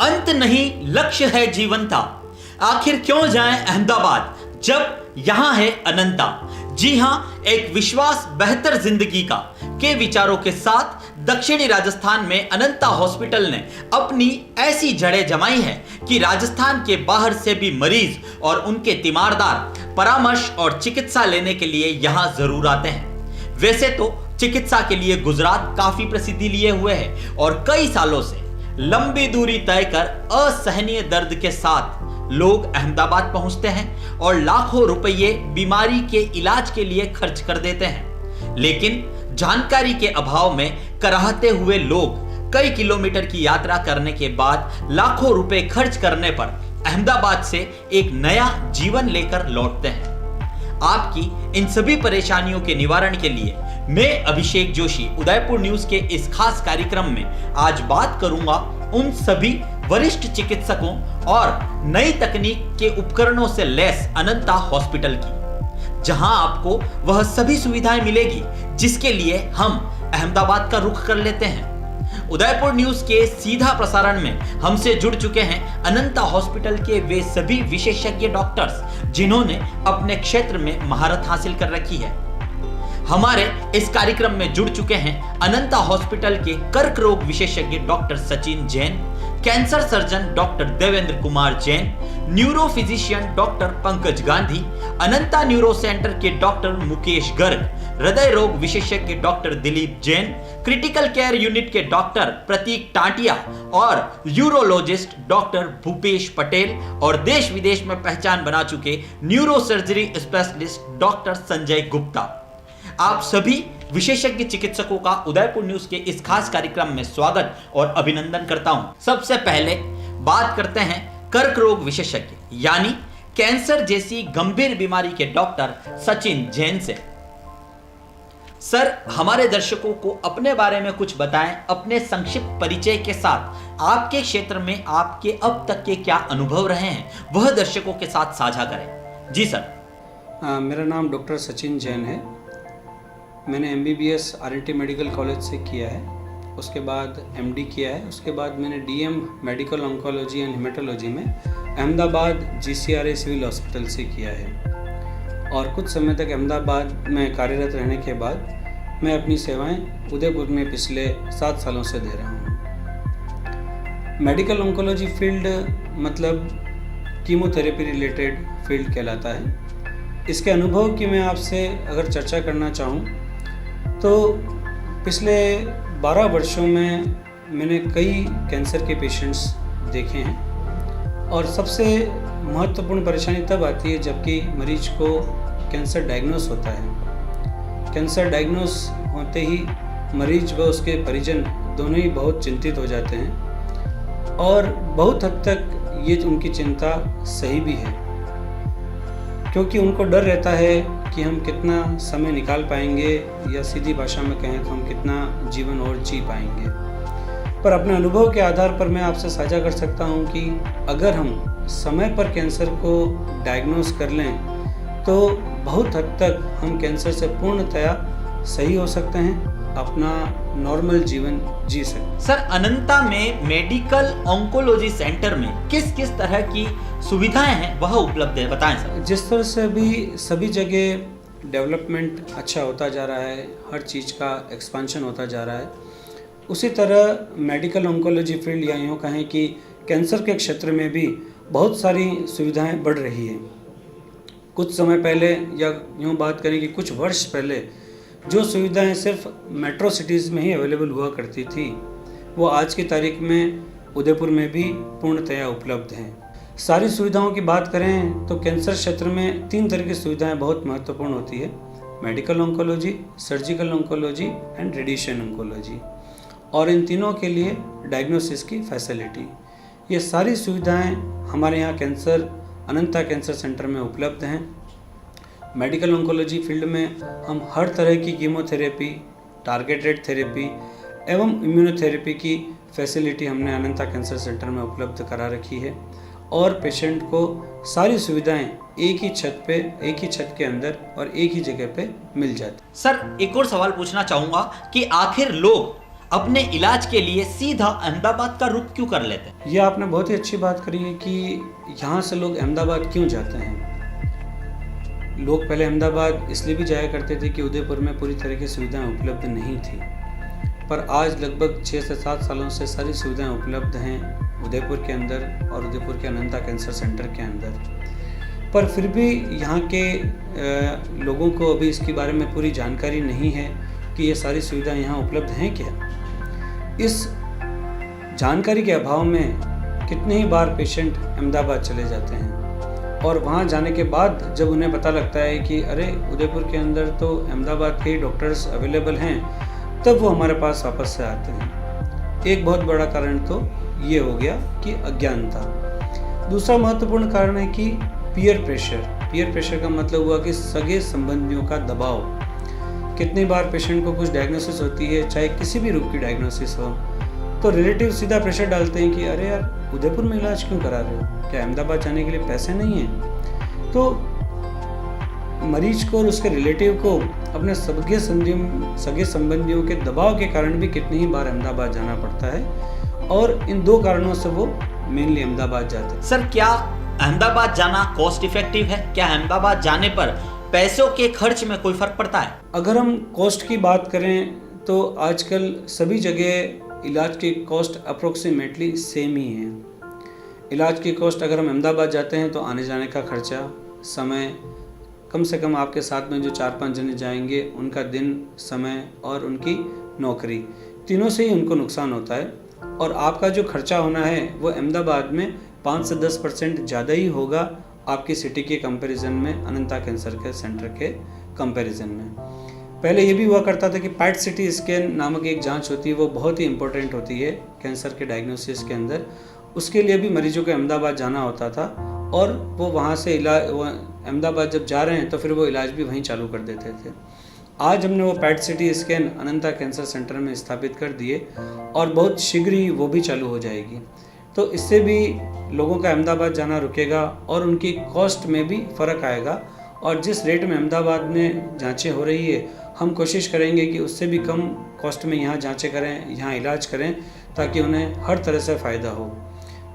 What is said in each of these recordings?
अंत नहीं लक्ष्य है जीवन का। आखिर क्यों जाएं अहमदाबाद जब यहां है अनंता। जी हां, एक विश्वास बेहतर जिंदगी का के विचारों के साथ दक्षिणी राजस्थान में अनंता हॉस्पिटल ने अपनी ऐसी जड़ें जमाई है कि राजस्थान के बाहर से भी मरीज और उनके तीमारदार परामर्श और चिकित्सा लेने के लिए यहां जरूर आते हैं। वैसे तो चिकित्सा के लिए गुजरात काफी प्रसिद्धि लिए हुए है और कई सालों से लंबी दूरी तय कर असहनीय दर्द के साथ लोग अहमदाबाद पहुंचते हैं और लाखों रुपये बीमारी के इलाज के लिए खर्च कर देते हैं। लेकिन जानकारी के अभाव में कराहते हुए लोग कई किलोमीटर की यात्रा करने के बाद लाखों रुपए खर्च करने पर अहमदाबाद से एक नया जीवन लेकर लौटते हैं। आपकी इन सभी परेशानियों के निवारण के लिए मैं अभिषेक जोशी उदयपुर न्यूज के इस खास कार्यक्रम में आज बात करूंगा उन सभी वरिष्ठ चिकित्सकों और नई तकनीक के उपकरणों से लैस अनंता हॉस्पिटल की, जहां आपको वह सभी सुविधाएं मिलेगी जिसके लिए हम अहमदाबाद का रुख कर लेते हैं। उदयपुर न्यूज के सीधा प्रसारण में हमसे जुड़ चुके हैं अनंता हॉस्पिटल के वे सभी विशेषज्ञ डॉक्टर्स जिन्होंने अपने क्षेत्र में महारत हासिल कर रखी है। हमारे इस कार्यक्रम में जुड़ चुके हैं अनंता हॉस्पिटल के कर्क रोग विशेषज्ञ doctor Sachin Jain, cancer surgeon doctor Devendra Kumar Jain, neuro physician doctor Pankaj Gandhi, Ananta neuro centre के डॉक्टर मुकेश गर्ग, हृदय रोग विशेषज्ञ doctor Dilip Jain, critical care unit के डॉक्टर प्रतीक टाटिया और यूरोलॉजिस्ट डॉक्टर भूपेश पटेल और देश विदेश में पहचान बना चुके neuro surgery specialist doctor Sanjay Gupta. आप सभी विशेषज्ञ चिकित्सकों का उदयपुर न्यूज के इस खास कार्यक्रम में स्वागत और अभिनंदन करता हूं। सबसे पहले बात करते हैं कर्क रोग विशेषज्ञ यानी कैंसर जैसी गंभीर बीमारी के डॉक्टर सचिन जैन से। सर, हमारे दर्शकों को अपने बारे में कुछ बताएं, अपने संक्षिप्त परिचय के साथ आपके क्षेत्र में आपके अब तक के क्या अनुभव रहे हैं वह दर्शकों के साथ साझा करें। जी सर। मेरा नाम डॉक्टर सचिन जैन है। मैंने MBBS RNT मेडिकल कॉलेज से किया है, उसके बाद MD किया है, उसके बाद मैंने DM medical oncology and haematology में अहमदाबाद GCRA सिविल हॉस्पिटल से किया है और कुछ समय तक अहमदाबाद में कार्यरत रहने के बाद मैं अपनी सेवाएं उदयपुर में पिछले 7 सालों से दे रहा हूँ। मेडिकल ऑन्कोलॉजी फील्ड मतलब कीमोथेरेपी रिलेटेड फील्ड कहलाता है। इसके अनुभव की मैं आपसे अगर चर्चा करना चाहूँ तो पिछले 12 वर्षों में मैंने कई कैंसर के पेशेंट्स देखे हैं और सबसे महत्वपूर्ण परेशानी तब आती है जबकि मरीज को कैंसर डायग्नोस होता है। कैंसर डायग्नोस होते ही मरीज व उसके परिजन दोनों ही बहुत चिंतित हो जाते हैं और बहुत हद तक ये उनकी चिंता सही भी है, क्योंकि उनको डर रहता है कि हम कितना समय निकाल पाएंगे या सीधी भाषा में कहें तो हम कितना जीवन और जी पाएंगे। पर अपने अनुभव के आधार पर मैं आपसे साझा कर सकता हूं कि अगर हम समय पर कैंसर को डायग्नोस कर लें तो बहुत हद तक हम कैंसर से पूर्णतया सही हो सकते हैं, अपना नॉर्मल जीवन जी सकते। सर, अनंता में मेडिकल ऑन्कोलॉजी सेंटर में किस किस तरह की सुविधाएं हैं वह उपलब्ध है, बताएं सर। जिस तरह से अभी सभी जगह डेवलपमेंट अच्छा होता जा रहा है, हर चीज़ का एक्सपांशन होता जा रहा है, उसी तरह मेडिकल ऑन्कोलॉजी फील्ड या यूँ कहें कि कैंसर के क्षेत्र में भी बहुत सारी सुविधाएं बढ़ रही हैं। कुछ समय पहले या यूँ बात करें कि कुछ वर्ष पहले जो सुविधाएं सिर्फ मेट्रो सिटीज़ में ही अवेलेबल हुआ करती थी वो आज की तारीख में उदयपुर में भी पूर्णतया उपलब्ध हैं। सारी सुविधाओं की बात करें तो कैंसर क्षेत्र में 3 तरह की सुविधाएं बहुत महत्वपूर्ण होती है: medical oncology, surgical oncology and radiation oncology, और इन तीनों के लिए डायग्नोसिस की फैसिलिटी। ये सारी सुविधाएं हमारे यहाँ अनंता कैंसर सेंटर में उपलब्ध हैं। मेडिकल ऑन्कोलॉजी फील्ड में हम हर तरह की कीमोथेरेपी, टारगेटेड थेरेपी एवं इम्यूनोथेरेपी की फैसिलिटी हमने अनंता कैंसर सेंटर में उपलब्ध करा रखी है और पेशेंट को सारी सुविधाएं एक ही छत के अंदर और एक ही जगह पे मिल जाती। सर, एक और सवाल पूछना चाहूँगा कि आखिर लोग अपने इलाज के लिए सीधा अहमदाबाद का रुख क्यों कर लेते हैं? ये आपने बहुत ही अच्छी बात करी है कि यहाँ से लोग अहमदाबाद क्यों जाते हैं। लोग पहले अहमदाबाद इसलिए भी जाया करते थे कि उदयपुर में पूरी तरह की सुविधाएं उपलब्ध नहीं थी, पर आज लगभग 6 से 7 सालों से सारी सुविधाएं उपलब्ध हैं उदयपुर के अंदर और उदयपुर के अनंता कैंसर सेंटर के अंदर। पर फिर भी यहाँ के लोगों को अभी इसके बारे में पूरी जानकारी नहीं है कि ये सारी सुविधाएं यहाँ उपलब्ध हैं क्या। इस जानकारी के अभाव में कितने ही बार पेशेंट अहमदाबाद चले जाते हैं और वहाँ जाने के बाद जब उन्हें पता लगता है कि अरे उदयपुर के अंदर तो अहमदाबाद के डॉक्टर्स अवेलेबल हैं, तब वो हमारे पास वापस से आते हैं। एक बहुत बड़ा कारण तो ये हो गया कि अज्ञानता। दूसरा महत्वपूर्ण कारण है कि पीयर प्रेशर का मतलब हुआ कि सगे संबंधियों का दबाव। कितनी बार पेशेंट को कुछ डायग्नोसिस होती है, चाहे किसी भी रोग की डायग्नोसिस हो, तो रिलेटिव सीधा प्रेशर डालते हैं कि अरे यार उदयपुर में इलाज क्यों करा रहे हो, क्या अहमदाबाद जाने के लिए पैसे नहीं हैं। तो मरीज को और उसके रिलेटिव को अपने सगे संबंधियों के दबाव के कारण भी कितनी ही बार अहमदाबाद जाना पड़ता है और इन 2 कारणों से वो मेनली अहमदाबाद जाते हैं। सर, क्या अहमदाबाद जाना कॉस्ट इफेक्टिव है? क्या अहमदाबाद जाने पर पैसों के खर्च में कोई फर्क पड़ता है? अगर हम कॉस्ट की बात करें तो आजकल सभी जगह इलाज की कॉस्ट अप्रोक्सीमेटली सेम ही है। इलाज की कॉस्ट अगर हम अहमदाबाद जाते हैं तो आने जाने का खर्चा, समय, कम से कम आपके साथ में जो 4-5 जने जाएंगे उनका दिन, समय और उनकी नौकरी, तीनों से ही उनको नुकसान होता है। और आपका जो खर्चा होना है वो अहमदाबाद में 5 से 10% ज़्यादा ही होगा आपकी सिटी के कंपैरिजन में, अनंता कैंसर के सेंटर के कंपैरिजन में। पहले ये भी हुआ करता था कि पैट सिटी स्कैन नामक एक जांच होती है, वो बहुत ही इंपॉर्टेंट होती है कैंसर के डायग्नोसिस के अंदर। उसके लिए भी मरीजों को अहमदाबाद जाना होता था और वो वहाँ से अहमदाबाद जब जा रहे हैं तो फिर वो इलाज भी वहीं चालू कर देते थे। आज हमने वो पैट सिटी स्कैन अनंता कैंसर सेंटर में स्थापित कर दिए और बहुत शीघ्र ही वो भी चालू हो जाएगी। तो इससे भी लोगों का अहमदाबाद जाना रुकेगा और उनकी कॉस्ट में भी फ़र्क आएगा। और जिस रेट में अहमदाबाद में जांचें हो रही है, हम कोशिश करेंगे कि उससे भी कम कॉस्ट में यहाँ जांचें करें, यहाँ इलाज करें, ताकि उन्हें हर तरह से फ़ायदा हो।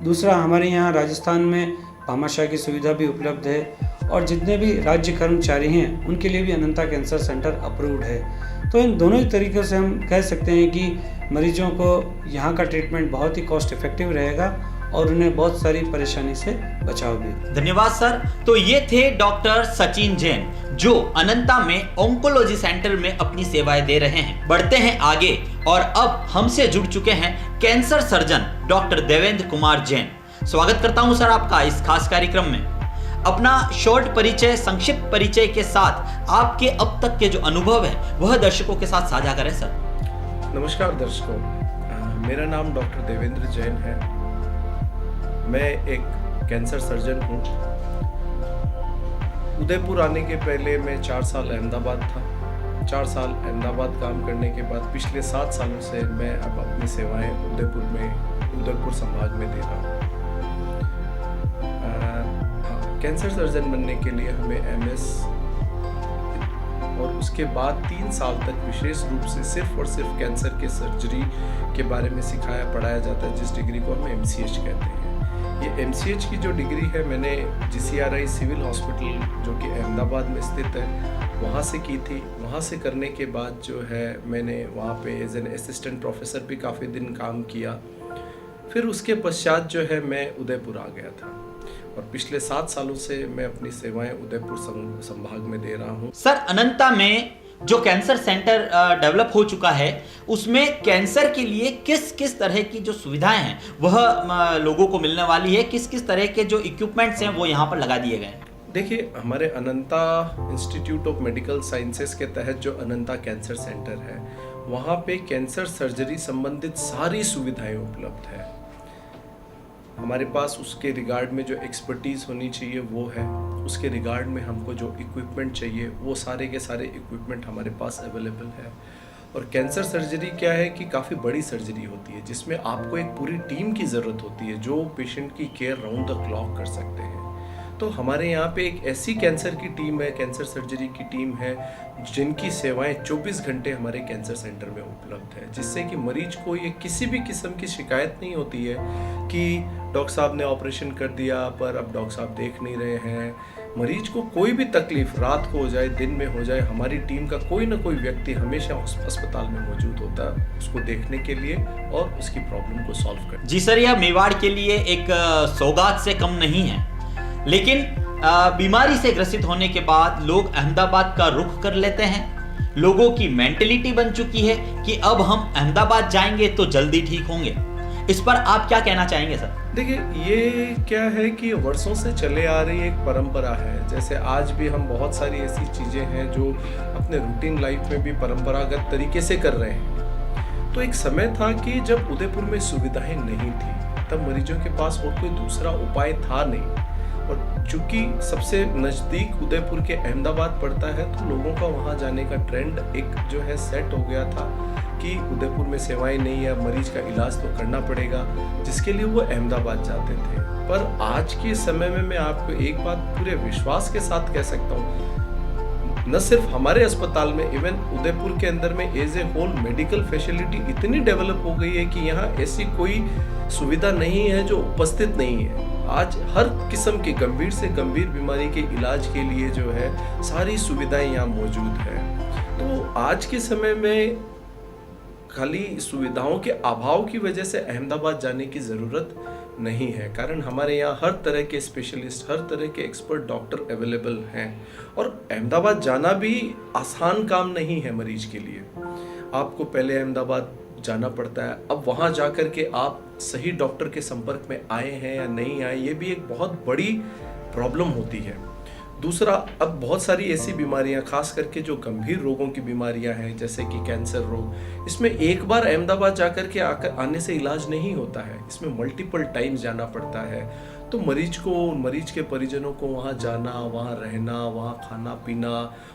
दूसरा, हमारे यहाँ राजस्थान में भामाशाह की सुविधा भी उपलब्ध है और जितने भी राज्य कर्मचारी हैं उनके लिए भी अनंता कैंसर सेंटर अप्रूव्ड है। तो इन दोनों ही तरीक़ों से हम कह सकते हैं कि मरीजों को यहाँ का ट्रीटमेंट बहुत ही कॉस्ट इफेक्टिव रहेगा और उन्हें बहुत सारी परेशानी से बचाव भी। धन्यवाद सर। तो ये थे डॉक्टर सचिन जैन जो अनंता में ऑन्कोलॉजी सेंटर में अपनी सेवाएं दे रहे हैं। बढ़ते हैं आगे और अब हमसे जुड़ चुके हैं cancer surgeon doctor Devendra Kumar Jain. स्वागत करता हूं सर आपका इस खास कार्यक्रम में। अपना शॉर्ट परिचय, संक्षिप्त परिचय के साथ आपके अब तक के जो अनुभव है वह दर्शकों के साथ साझा करें सर। नमस्कार दर्शकों, मेरा नाम डॉक्टर देवेंद्र जैन है। मैं एक कैंसर सर्जन हूँ। उदयपुर आने के पहले मैं 4 साल अहमदाबाद था। 4 साल अहमदाबाद काम करने के बाद पिछले 7 सालों से मैं अब अपनी सेवाएं उदयपुर संभाग में दे रहा हूँ। कैंसर सर्जन बनने के लिए हमें MS और उसके बाद 3 साल तक विशेष रूप से सिर्फ और सिर्फ कैंसर के सर्जरी के बारे में सिखाया पढ़ाया जाता है, जिस डिग्री को हम MCH कहते हैं। ये MCH की जो डिग्री है मैंने GCRI सिविल हॉस्पिटल जो कि अहमदाबाद में स्थित है वहाँ से की थी। वहाँ से करने के बाद जो है मैंने वहाँ पे एज एन असिस्टेंट प्रोफेसर भी काफ़ी दिन काम किया। फिर उसके पश्चात जो है मैं उदयपुर आ गया था और पिछले 7 सालों से मैं अपनी सेवाएं उदयपुर संभाग में दे रहा हूं। सर, अनंता में जो कैंसर सेंटर डेवलप हो चुका है उसमें कैंसर के लिए किस किस तरह की जो सुविधाएं हैं वह लोगों को मिलने वाली है? किस किस तरह के जो इक्विपमेंट्स हैं वो यहाँ पर लगा दिए गए हैं? देखिए, हमारे अनंता इंस्टीट्यूट ऑफ मेडिकल साइंसेस के तहत जो अनंता कैंसर सेंटर है वहाँ पे कैंसर सर्जरी संबंधित सारी सुविधाएं उपलब्ध है। हमारे पास उसके रिगार्ड में जो एक्सपर्टीज़ होनी चाहिए वो है, उसके रिगार्ड में हमको जो इक्विपमेंट चाहिए वो सारे के सारे इक्विपमेंट हमारे पास अवेलेबल है। और कैंसर सर्जरी क्या है कि काफ़ी बड़ी सर्जरी होती है जिसमें आपको एक पूरी टीम की ज़रूरत होती है जो पेशेंट की केयर राउंड द क्लॉक कर सकते हैं। तो हमारे यहाँ पे एक ऐसी कैंसर की टीम है, कैंसर सर्जरी की टीम है, जिनकी सेवाएं 24 घंटे हमारे कैंसर सेंटर में उपलब्ध है, जिससे कि मरीज को ये किसी भी किस्म की शिकायत नहीं होती है कि डॉक्टर साहब ने ऑपरेशन कर दिया पर अब डॉक्टर साहब देख नहीं रहे हैं। मरीज को कोई भी तकलीफ रात को हो जाए, दिन में हो जाए, हमारी टीम का कोई ना कोई व्यक्ति हमेशा अस्पताल में मौजूद होता है उसको देखने के लिए और उसकी प्रॉब्लम को सॉल्व करने। जी सर, यह मेवाड़ के लिए एक सौगात से कम नहीं है, लेकिन बीमारी से ग्रसित होने के बाद लोग अहमदाबाद का रुख कर लेते हैं। लोगों की मेंटेलिटी बन चुकी है कि अब हम अहमदाबाद जाएंगे तो जल्दी ठीक होंगे। इस पर आप क्या कहना चाहेंगे सर? देखिए, ये क्या है कि वर्षों से चले आ रही एक परंपरा है। जैसे आज भी हम बहुत सारी ऐसी चीज़ें हैं जो अपने रूटीन लाइफ में भी परंपरागत तरीके से कर रहे हैं। तो एक समय था कि जब उदयपुर में सुविधाएं नहीं थी, तब मरीजों के पास और कोई दूसरा उपाय था नहीं। और चूंकि सबसे नज़दीक उदयपुर के अहमदाबाद पड़ता है, तो लोगों का वहाँ जाने का ट्रेंड एक जो है सेट हो गया था कि उदयपुर में सेवाएं नहीं है, मरीज का इलाज तो करना पड़ेगा, जिसके लिए वो अहमदाबाद जाते थे। पर आज के समय में मैं आपको एक बात पूरे विश्वास के साथ कह सकता हूँ, न सिर्फ हमारे अस्पताल में, इवन उदयपुर के अंदर में as a whole medical facility इतनी डेवलप हो गई है कि यहाँ ऐसी कोई सुविधा नहीं है जो उपस्थित नहीं है। आज हर किस्म की गंभीर से गंभीर बीमारी के इलाज के लिए जो है सारी सुविधाएं यहाँ मौजूद है। तो आज के समय में खाली सुविधाओं के अभाव की वजह से अहमदाबाद जाने की ज़रूरत नहीं है, कारण हमारे यहाँ हर तरह के स्पेशलिस्ट, हर तरह के एक्सपर्ट डॉक्टर अवेलेबल हैं। और अहमदाबाद जाना भी आसान काम नहीं है मरीज के लिए। आपको पहले अहमदाबाद जाना पड़ता है, अब वहाँ जा कर के आप सही डॉक्टर के संपर्क में आए हैं या नहीं आए, ये भी एक बहुत बड़ी प्रॉब्लम होती है। दूसरा, अब बहुत सारी ऐसी बीमारियां, खास करके जो गंभीर रोगों की बीमारियां हैं, जैसे कि कैंसर रोग, इसमें एक बार अहमदाबाद जाकर के आने से इलाज नहीं होता है, इसमें मल्टीपल टाइम्स जाना पड़ता है। तो मरीज को, मरीज के परिजनों को वहाँ जाना, वहाँ रहना, वहाँ खाना पीना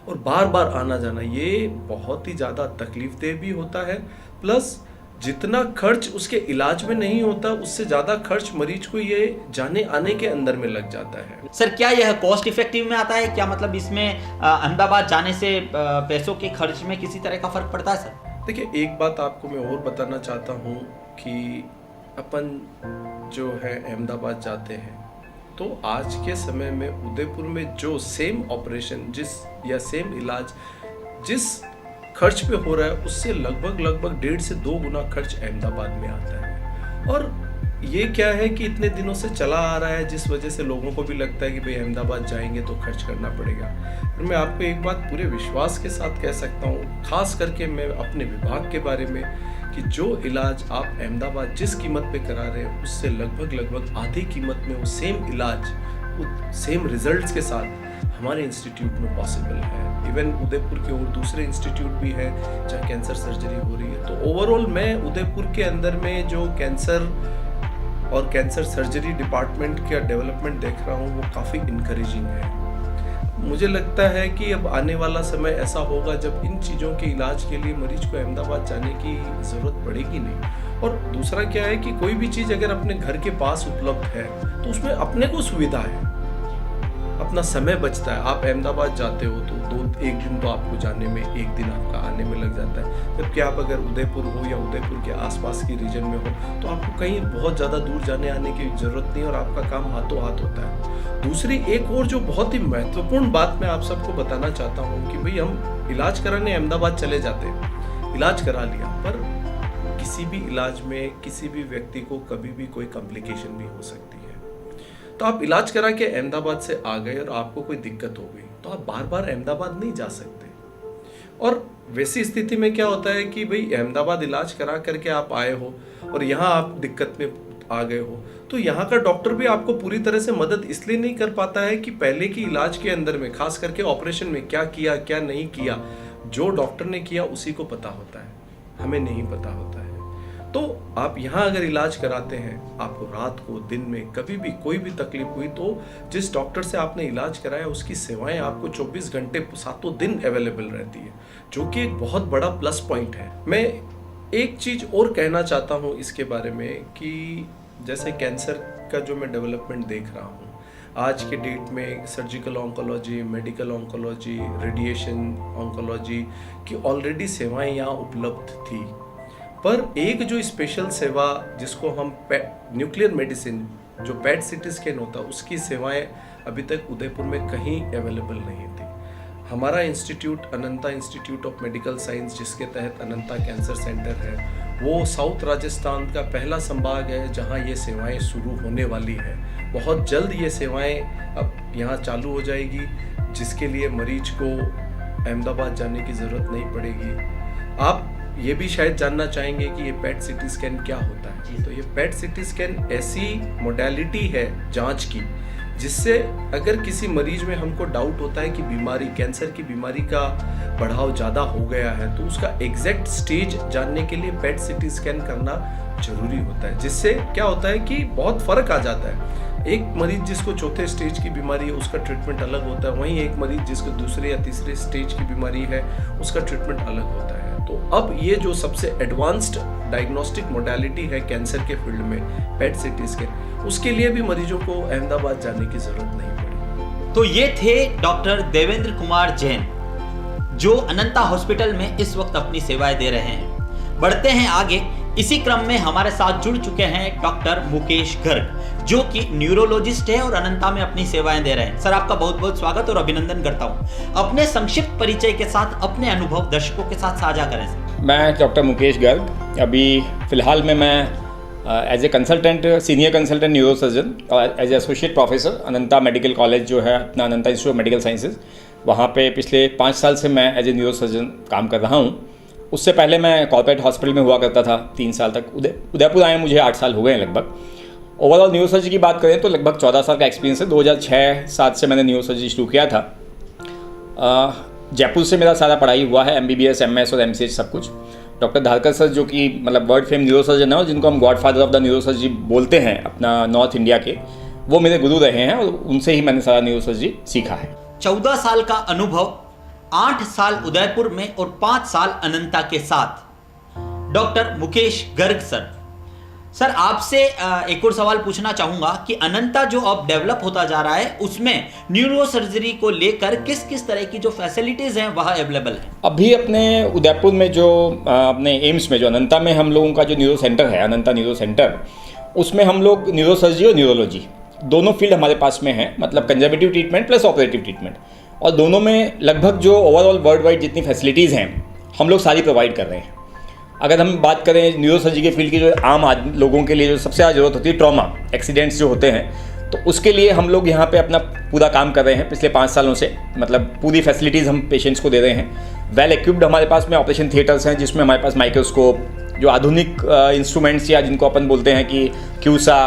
और बार बार आना जाना, ये बहुत ही ज़्यादा तकलीफदेह भी होता है। प्लस जितना खर्च उसके इलाज में नहीं होता, उससे ज़्यादा खर्च मरीज को ये जाने आने के अंदर में लग जाता है। सर, क्या यह कॉस्ट इफेक्टिव में आता है? क्या मतलब इसमें अहमदाबाद जाने से पैसों के खर्च में किसी तरह का फर्क पड़ता है सर? देखिए, एक बात आपको मैं और बताना चाहता हूँ कि अपन जो है अहमदाबाद जाते हैं, तो आज के समय में उदयपुर में जो सेम ऑपरेशन या सेम इलाज जिस खर्च पे हो रहा है, उससे लगभग 1.5 से 2 गुना खर्च अहमदाबाद में आता है। और ये क्या है कि इतने दिनों से चला आ रहा है, जिस वजह से लोगों को भी लगता है कि भाई अहमदाबाद जाएंगे तो खर्च करना पड़ेगा। पर मैं आपको एक बात पूरे विश्वास के साथ कह सकता हूँ, खास करके मैं अपने विभाग के बारे में, कि जो इलाज आप अहमदाबाद जिस कीमत पे करा रहे हैं, उससे लगभग आधी कीमत में वो सेम इलाज, सेम रिजल्ट्स के साथ हमारे इंस्टीट्यूट में पॉसिबल है। इवन उदयपुर के और दूसरे इंस्टीट्यूट भी हैं जहाँ कैंसर सर्जरी हो रही है। तो ओवरऑल मैं उदयपुर के अंदर में जो कैंसर और कैंसर सर्जरी डिपार्टमेंट का डेवलपमेंट देख रहा हूँ, वो काफ़ी इनकरेजिंग है। मुझे लगता है कि अब आने वाला समय ऐसा होगा जब इन चीज़ों के इलाज के लिए मरीज को अहमदाबाद जाने की ज़रूरत पड़ेगी नहीं। और दूसरा क्या है कि कोई भी चीज़ अगर अपने घर के पास उपलब्ध है तो उसमें अपने को सुविधा है, अपना समय बचता है। आप अहमदाबाद जाते हो तो एक दिन तो आपको जाने में, एक दिन आपका आने में लग जाता है। जबकि आप अगर उदयपुर हो या उदयपुर के आसपास की रीजन में हो तो आपको कहीं बहुत ज़्यादा दूर जाने आने की ज़रूरत नहीं और आपका काम हाथों हाथ होता है। दूसरी एक और जो बहुत ही महत्वपूर्ण बात मैं आप सबको बताना चाहता हूँ कि भाई हम इलाज कराने अहमदाबाद चले जाते हैं, इलाज करा लिया, पर किसी भी इलाज में किसी भी व्यक्ति को कभी भी कोई कॉम्प्लिकेशन भी हो सकती है। तो आप इलाज करा के अहमदाबाद से आ गए और आपको कोई दिक्कत हो गई तो आप बार बार अहमदाबाद नहीं जा सकते। और वैसी स्थिति में क्या होता है कि भाई अहमदाबाद इलाज करा करके आप आए हो और यहाँ आप दिक्कत में आ गए हो, तो यहाँ का डॉक्टर भी आपको पूरी तरह से मदद इसलिए नहीं कर पाता है कि पहले की इलाज के अंदर में, खास करके ऑपरेशन में क्या किया क्या नहीं किया, जो डॉक्टर ने किया उसी को पता होता है, हमें नहीं पता होता है। तो आप यहाँ अगर इलाज कराते हैं, आपको रात को, दिन में कभी भी कोई भी तकलीफ हुई तो जिस डॉक्टर से आपने इलाज कराया उसकी सेवाएं आपको 24 घंटे 7 दिन अवेलेबल रहती है, जो कि एक बहुत बड़ा प्लस पॉइंट है। मैं एक चीज़ और कहना चाहता हूँ इसके बारे में कि जैसे कैंसर का जो मैं डेवलपमेंट देख रहा हूँ, आज के डेट में surgical oncology, medical oncology, radiation oncology की ऑलरेडी सेवाएं यहाँ उपलब्ध थी, पर एक जो स्पेशल सेवा जिसको हम न्यूक्लियर मेडिसिन जो पेट सिटी स्कैन होता है उसकी सेवाएं अभी तक उदयपुर में कहीं अवेलेबल नहीं थी। हमारा institute Ananta institute of medical science, जिसके तहत अनंता कैंसर सेंटर है, वो साउथ राजस्थान का पहला संभाग है जहां ये सेवाएं शुरू होने वाली है। बहुत जल्द ये सेवाएं अब यहाँ चालू हो जाएगी, जिसके लिए मरीज को अहमदाबाद जाने की ज़रूरत नहीं पड़ेगी। आप ये भी शायद जानना चाहेंगे कि ये पेट सिटी स्कैन क्या होता है। तो ये पेट सिटी स्कैन ऐसी मोडेलिटी है जांच की जिससे अगर किसी मरीज में हमको डाउट होता है कि बीमारी, कैंसर की बीमारी का बढ़ाव ज़्यादा हो गया है, तो उसका एग्जैक्ट स्टेज जानने के लिए पेट सिटी स्कैन करना जरूरी होता है। जिससे क्या होता है कि बहुत फ़र्क आ जाता है। एक मरीज जिसको चौथे स्टेज की बीमारी है उसका ट्रीटमेंट अलग होता है, वहीं एक मरीज जिसको दूसरे या तीसरे स्टेज की बीमारी है उसका ट्रीटमेंट अलग होता है। तो अब ये जो सबसे एडवांस्ड डायग्नोस्टिक मोडेलिटी है कैंसर के फील्ड में, पेट सिटी स्कैन, उसके लिए भी मरीजों को अहमदाबाद जाने की जरूरत नहीं पड़ी। तो ये थे डॉक्टर देवेंद्र कुमार जैन, जो अनंता हॉस्पिटल में इस वक्त अपनी सेवाएं दे रहे हैं। बढ़ते हैं आगे। इसी क्रम में हमारे साथ जुड़ चुके हैं डॉक्टर मुकेश गर्ग, जो कि न्यूरोलॉजिस्ट है और अनंता में अपनी सेवाएं दे रहे हैं। सर, आपका बहुत बहुत स्वागत और अभिनंदन करता हूं। अपने संक्षिप्त परिचय के साथ अपने अनुभव दर्शकों के साथ साझा करें। मैं डॉक्टर मुकेश गर्ग, अभी फ़िलहाल में मैं as a consultant, senior consultant neurosurgeon और as a associate professor Ananta medical college जो है अपना Ananta institute of medical sciences, वहाँ पे पिछले 5 साल से मैं एज ए न्यूरोसर्जन काम कर रहा हूँ। उससे पहले मैं कॉर्पोरेट हॉस्पिटल में हुआ करता था 3 साल तक। उदयपुर आए मुझे 8 साल हो गए हैं लगभग। ओवरऑल न्यूरोसर्जरी की बात करें तो लगभग 14 साल का एक्सपीरियंस है। 2006-07 से मैंने न्यूरोसर्जरी शुरू किया था। जयपुर से मेरा सारा पढ़ाई हुआ है, MBBS, MS और MCH सब कुछ। डॉक्टर धारकर सर जो कि मतलब वर्ल्ड फेम न्यूरोसर्जन है और जिनको हम गॉडफादर ऑफ द न्यूरोसर्जरी बोलते हैं अपना नॉर्थ इंडिया के, वो मेरे गुरु रहे हैं और उनसे ही मैंने सारा न्यूरोसर्जरी सीखा है। 14 साल का अनुभव, 8 साल उदयपुर में और 5 साल अनंता के साथ। डॉक्टर मुकेश गर्ग सर, आपसे एक और सवाल पूछना चाहूंगा कि अनंता जो अब डेवलप होता जा रहा है उसमें न्यूरो सर्जरी को लेकर किस किस तरह की जो फैसिलिटीज हैं वह अवेलेबल है? अभी अपने उदयपुर में जो अपने एम्स में जो अनंता में हम लोगों का जो न्यूरो सेंटर है, अनंता न्यूरो सेंटर, उसमें हम लोग न्यूरो सर्जरी और न्यूरोलॉजी दोनों फील्ड हमारे पास में है, मतलब conservative treatment plus operative treatment, और दोनों में लगभग जो ओवरऑल वर्ल्ड वाइड जितनी फैसिलिटीज़ हैं हम लोग सारी प्रोवाइड कर रहे हैं। अगर हम बात करें न्यूरो सर्जरी के फील्ड की, जो आम लोगों के लिए जो सबसे ज़्यादा ज़रूरत होती है, ट्रॉमा एक्सीडेंट्स जो होते हैं, तो उसके लिए हम लोग यहाँ पे अपना पूरा काम कर रहे हैं पिछले 5 सालों से। मतलब पूरी फैसिलिटीज़ हम पेशेंट्स को दे रहे हैं। वेल इक्विप्ड हमारे पास में ऑपरेशन थिएटर्स हैं, जिसमें हमारे पास माइक्रोस्कोप, जो आधुनिक इंस्ट्रूमेंट्स या जिनको अपन बोलते हैं कि क्यूसा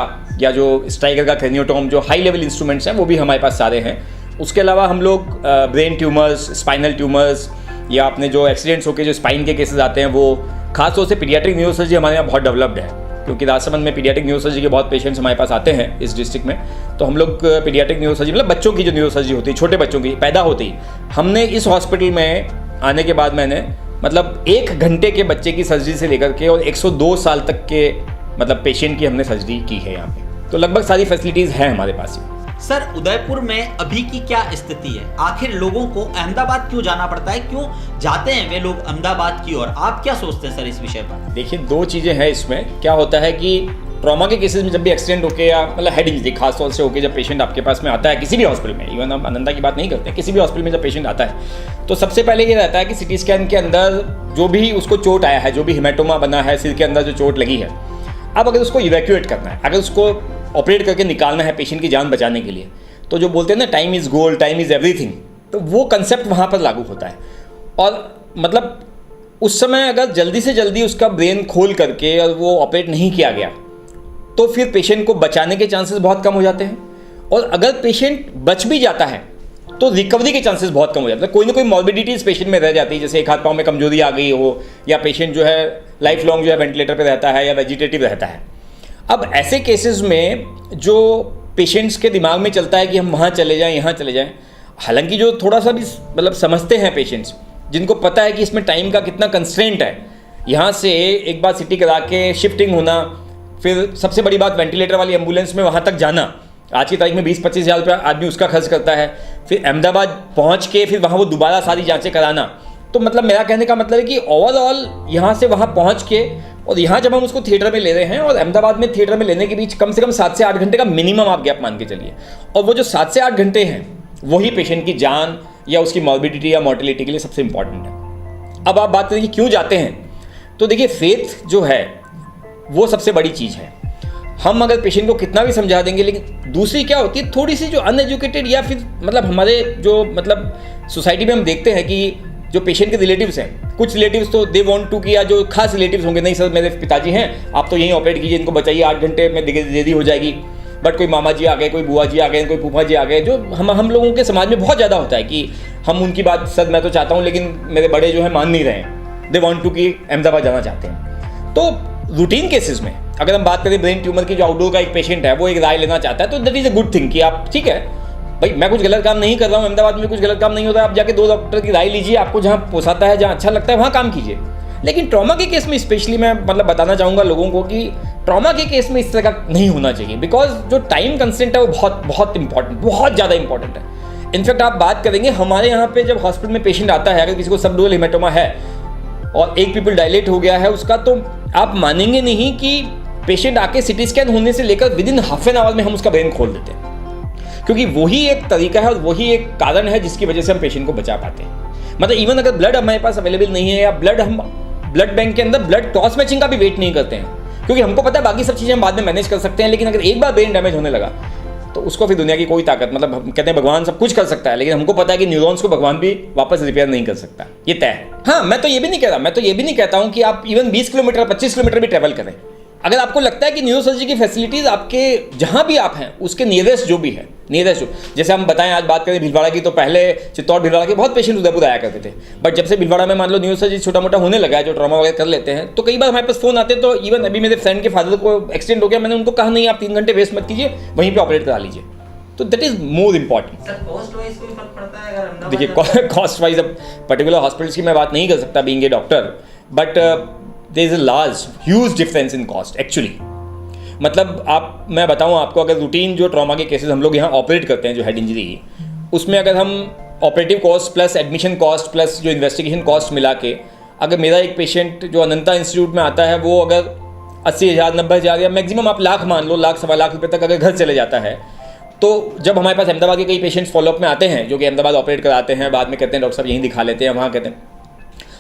या जो स्ट्राइकर का क्रेनियोटोम, जो हाई लेवल इंस्ट्रूमेंट्स हैं, वो भी हमारे पास सारे हैं। उसके अलावा हम लोग ब्रेन ट्यूमर्स, स्पाइनल ट्यूमर्स या अपने जो एक्सीडेंट्स होकर जो स्पाइन के केसेस आते हैं, वो खासतौर से पीडियाट्रिक न्यूरोसर्जरी हमारे यहाँ बहुत डेवलप्ड है, क्योंकि राजसमंद में पीडियाट्रिक न्यूरोसर्जरी के बहुत पेशेंट्स हमारे पास आते हैं इस डिस्ट्रिक्ट में। तो हम लोग पीडियाट्रिक न्यूरोसर्जरी मतलब बच्चों की जो न्यूरोसर्जरी होती है, छोटे बच्चों की पैदा होती ही, हमने इस हॉस्पिटल में आने के बाद मैंने मतलब 1 घंटे के बच्चे की सर्जरी से लेकर के और 102 साल तक के मतलब पेशेंट की हमने सर्जरी की है यहाँ पे। तो लगभग सारी फैसिलिटीज़ हैं हमारे पास। सर, उदयपुर में अभी की क्या स्थिति है? आखिर लोगों को अहमदाबाद क्यों जाना पड़ता है? क्यों जाते हैं वे लोग अहमदाबाद की ओर? आप क्या सोचते हैं सर इस विषय पर? देखिए, 2 चीज़ें हैं इसमें। क्या होता है कि ट्रॉमा के केसेस में जब भी एक्सीडेंट होके या मतलब हेड इंजरी खासतौर से होके जब पेशेंट आपके पास में आता है किसी भी हॉस्पिटल में, इवन हम अनंता की बात नहीं करते, किसी भी हॉस्पिटल में जब पेशेंट आता है तो सबसे पहले ये रहता है कि सिटी स्कैन के अंदर जो भी उसको चोट आया है, जो भी हेमेटोमा बना है, सिर के अंदर जो चोट लगी है, अब अगर उसको इवैक्यूएट करना है, अगर उसको ऑपरेट करके निकालना है पेशेंट की जान बचाने के लिए, तो जो बोलते हैं ना time is gold, time is everything, तो वो कंसेप्ट वहाँ पर लागू होता है। और मतलब उस समय अगर जल्दी से जल्दी उसका ब्रेन खोल करके और वो ऑपरेट नहीं किया गया तो फिर पेशेंट को बचाने के चांसेस बहुत कम हो जाते हैं। और अगर पेशेंट बच भी जाता है तो रिकवरी के चांसेस बहुत कम हो जाते हैं। कोई ना कोई मॉर्बिडिटीज पेशेंट में रह जाती है, जैसे एक हाथ पाँव में कमजोरी आ गई हो, या पेशेंट जो है लाइफ लॉन्ग जो है वेंटिलेटर पर रहता है या वेजिटेटिव रहता है। अब ऐसे केसेस में जो पेशेंट्स के दिमाग में चलता है कि हम वहाँ चले जाएं, यहाँ चले जाएं, हालांकि जो थोड़ा सा भी मतलब समझते हैं पेशेंट्स, जिनको पता है कि इसमें टाइम का कितना कंस्ट्रेंट है, यहाँ से एक बार सिटी करा के शिफ्टिंग होना, फिर सबसे बड़ी बात वेंटिलेटर वाली एम्बुलेंस में वहाँ तक जाना, आज की तारीख में 20-25 हज़ार रुपया आदमी उसका खर्च करता है, फिर अहमदाबाद पहुँच के फिर वहाँ वो दोबारा सारी जाँचें कराना। तो मतलब मेरा कहने का मतलब है कि ओवरऑल यहाँ से वहाँ पहुँच के और यहाँ जब हम उसको थिएटर में ले रहे हैं और अहमदाबाद में थिएटर में लेने के बीच कम से कम 7 से 8 घंटे का मिनिमम आप गैप मान के चलिए। और वो जो 7 से 8 घंटे हैं वही पेशेंट की जान या उसकी मॉर्बिडिटी या मोर्टिलिटी के लिए सबसे इंपॉर्टेंट है। अब आप बात करें कि क्यों जाते हैं, तो देखिए फेथ जो है वो सबसे बड़ी चीज़ है। हम अगर पेशेंट को कितना भी समझा देंगे, लेकिन दूसरी क्या होती है, थोड़ी सी जो अनएजुकेटेड या फिर मतलब हमारे जो मतलब सोसाइटी में हम देखते हैं कि जो पेशेंट के रिलेटिव्स हैं, कुछ रिलेटिव्स तो दे वांट टू कि या जो खास रिलेटिव्स होंगे, नहीं सर मेरे पिताजी हैं, आप तो यहीं ऑपरेट कीजिए, इनको बचाइए, 8 घंटे में देरी हो जाएगी। बट कोई मामा जी आ गए, कोई बुआ जी आ गए, कोई फूफा जी आ गए, जो हम लोगों के समाज में बहुत ज़्यादा होता है कि हम उनकी बात सर मैं तो चाहता हूँ लेकिन मेरे बड़े जो है मान नहीं रहे हैं, दे वांट टू कि अहमदाबाद जाना चाहते हैं। तो रूटीन केसेस में अगर हम बात करें ब्रेन ट्यूमर की, जो आउटडोर का एक पेशेंट है वो एक राय लेना चाहता है, तो that is a good thing कि आप ठीक है भाई मैं कुछ गलत काम नहीं कर रहा हूँ, अहमदाबाद में कुछ गलत काम नहीं होता है, आप जाके 2 डॉक्टर की राय लीजिए, आपको जहाँ पोसाता है, जहाँ अच्छा लगता है वहाँ काम कीजिए। लेकिन ट्रॉमा के केस में स्पेशली मैं मतलब बताना चाहूँगा लोगों को कि ट्रॉमा के केस में इस तरह का नहीं होना चाहिए, बिकॉज जो टाइम कंस्टेंट है वो बहुत बहुत इंपॉर्टेंट, बहुत ज़्यादा इंपॉर्टेंट है। इनफैक्ट आप बात करेंगे हमारे यहाँ पे जब हॉस्पिटल में पेशेंट आता है, अगर किसी को सबडुअल हेमेटोमा है और एक पीपल डायलेट हो गया है उसका, तो आप मानेंगे नहीं कि पेशेंट आके सिटी स्कैन होने से लेकर विदिन हाफ एन आवर में हम उसका ब्रेन खोल देते हैं, क्योंकि वही एक तरीका है और वही एक कारण है जिसकी वजह से हम पेशेंट को बचा पाते हैं। मतलब इवन अगर ब्लड हमारे पास अवेलेबल नहीं है या हम ब्लड बैंक के अंदर ब्लड क्रॉस मैचिंग का भी वेट नहीं करते हैं, क्योंकि हमको पता है बाकी सब चीज़ें हम बाद में मैनेज कर सकते हैं, लेकिन अगर एक बार ब्रेन डैमेज होने लगा तो उसको फिर दुनिया की कोई ताकत, मतलब हम कहते हैं भगवान सब कुछ कर सकता है, लेकिन हमको पता है कि न्यूरॉन्स को भगवान भी वापस रिपेयर नहीं कर सकता, ये तय है। हाँ, मैं तो ये भी नहीं कहता हूँ कि आप इवन 20 किलोमीटर 25 किलोमीटर भी ट्रैवल करें। अगर आपको लगता है कि न्यूरोसर्जरी की फैसिलिटीज़ आपके जहाँ भी आप हैं उसके नियरेस्ट जो भी है, जैसे हम बताएं आज बात करें भीलवाड़ा की, तो पहले चित्तौड़ भीलवाड़ा के बहुत पेशेंट उदयपुर आया करते थे, बट जब से भीलवाड़ा में मान लो न्यूरोसर्जरी छोटा मोटा होने लगा है, जो ट्रॉमा वगैरह कर लेते हैं, तो कई बार हमारे पास फोन आते हैं। तो इवन अभी मेरे फ्रेंड के फादर को एक्सीडेंट हो गया, मैंने उनको कहा नहीं आप 3 घंटे वेस्ट मत कीजिए, वहीं पर ऑपरेट करा लीजिए। तो दैट इज मोर इंपॉर्टेंट। देखिए कॉस्ट वाइज अब पर्टिकुलर हॉस्पिटल्स की मैं बात नहीं कर सकता being a doctor, but there is a large huge difference in cost actually. मतलब मैं बताऊं आपको, अगर रूटीन जो ट्रॉमा के केसेस हम लोग यहाँ ऑपरेट करते हैं जो हेड इंजरी, उसमें अगर हम operative cost plus admission cost plus जो इन्वेस्टिगेशन कॉस्ट मिला के, अगर मेरा एक पेशेंट जो अनंता इंस्टीट्यूट में आता है वो अगर 80,000 90,000 या मैक्सिमम आप लाख मान लो, लाख सवा लाख रुपये तक अगर घर चले जाता है, तो जब हमारे पास अहमदाबाद के कई पेशेंट्स फॉलोअप में आते हैं जो कि अहमदाबाद ऑपरेट कराते हैं, बाद में कहते हैं डॉक्टर साहब यहीं दिखा लेते हैं, वहाँ कहते हैं,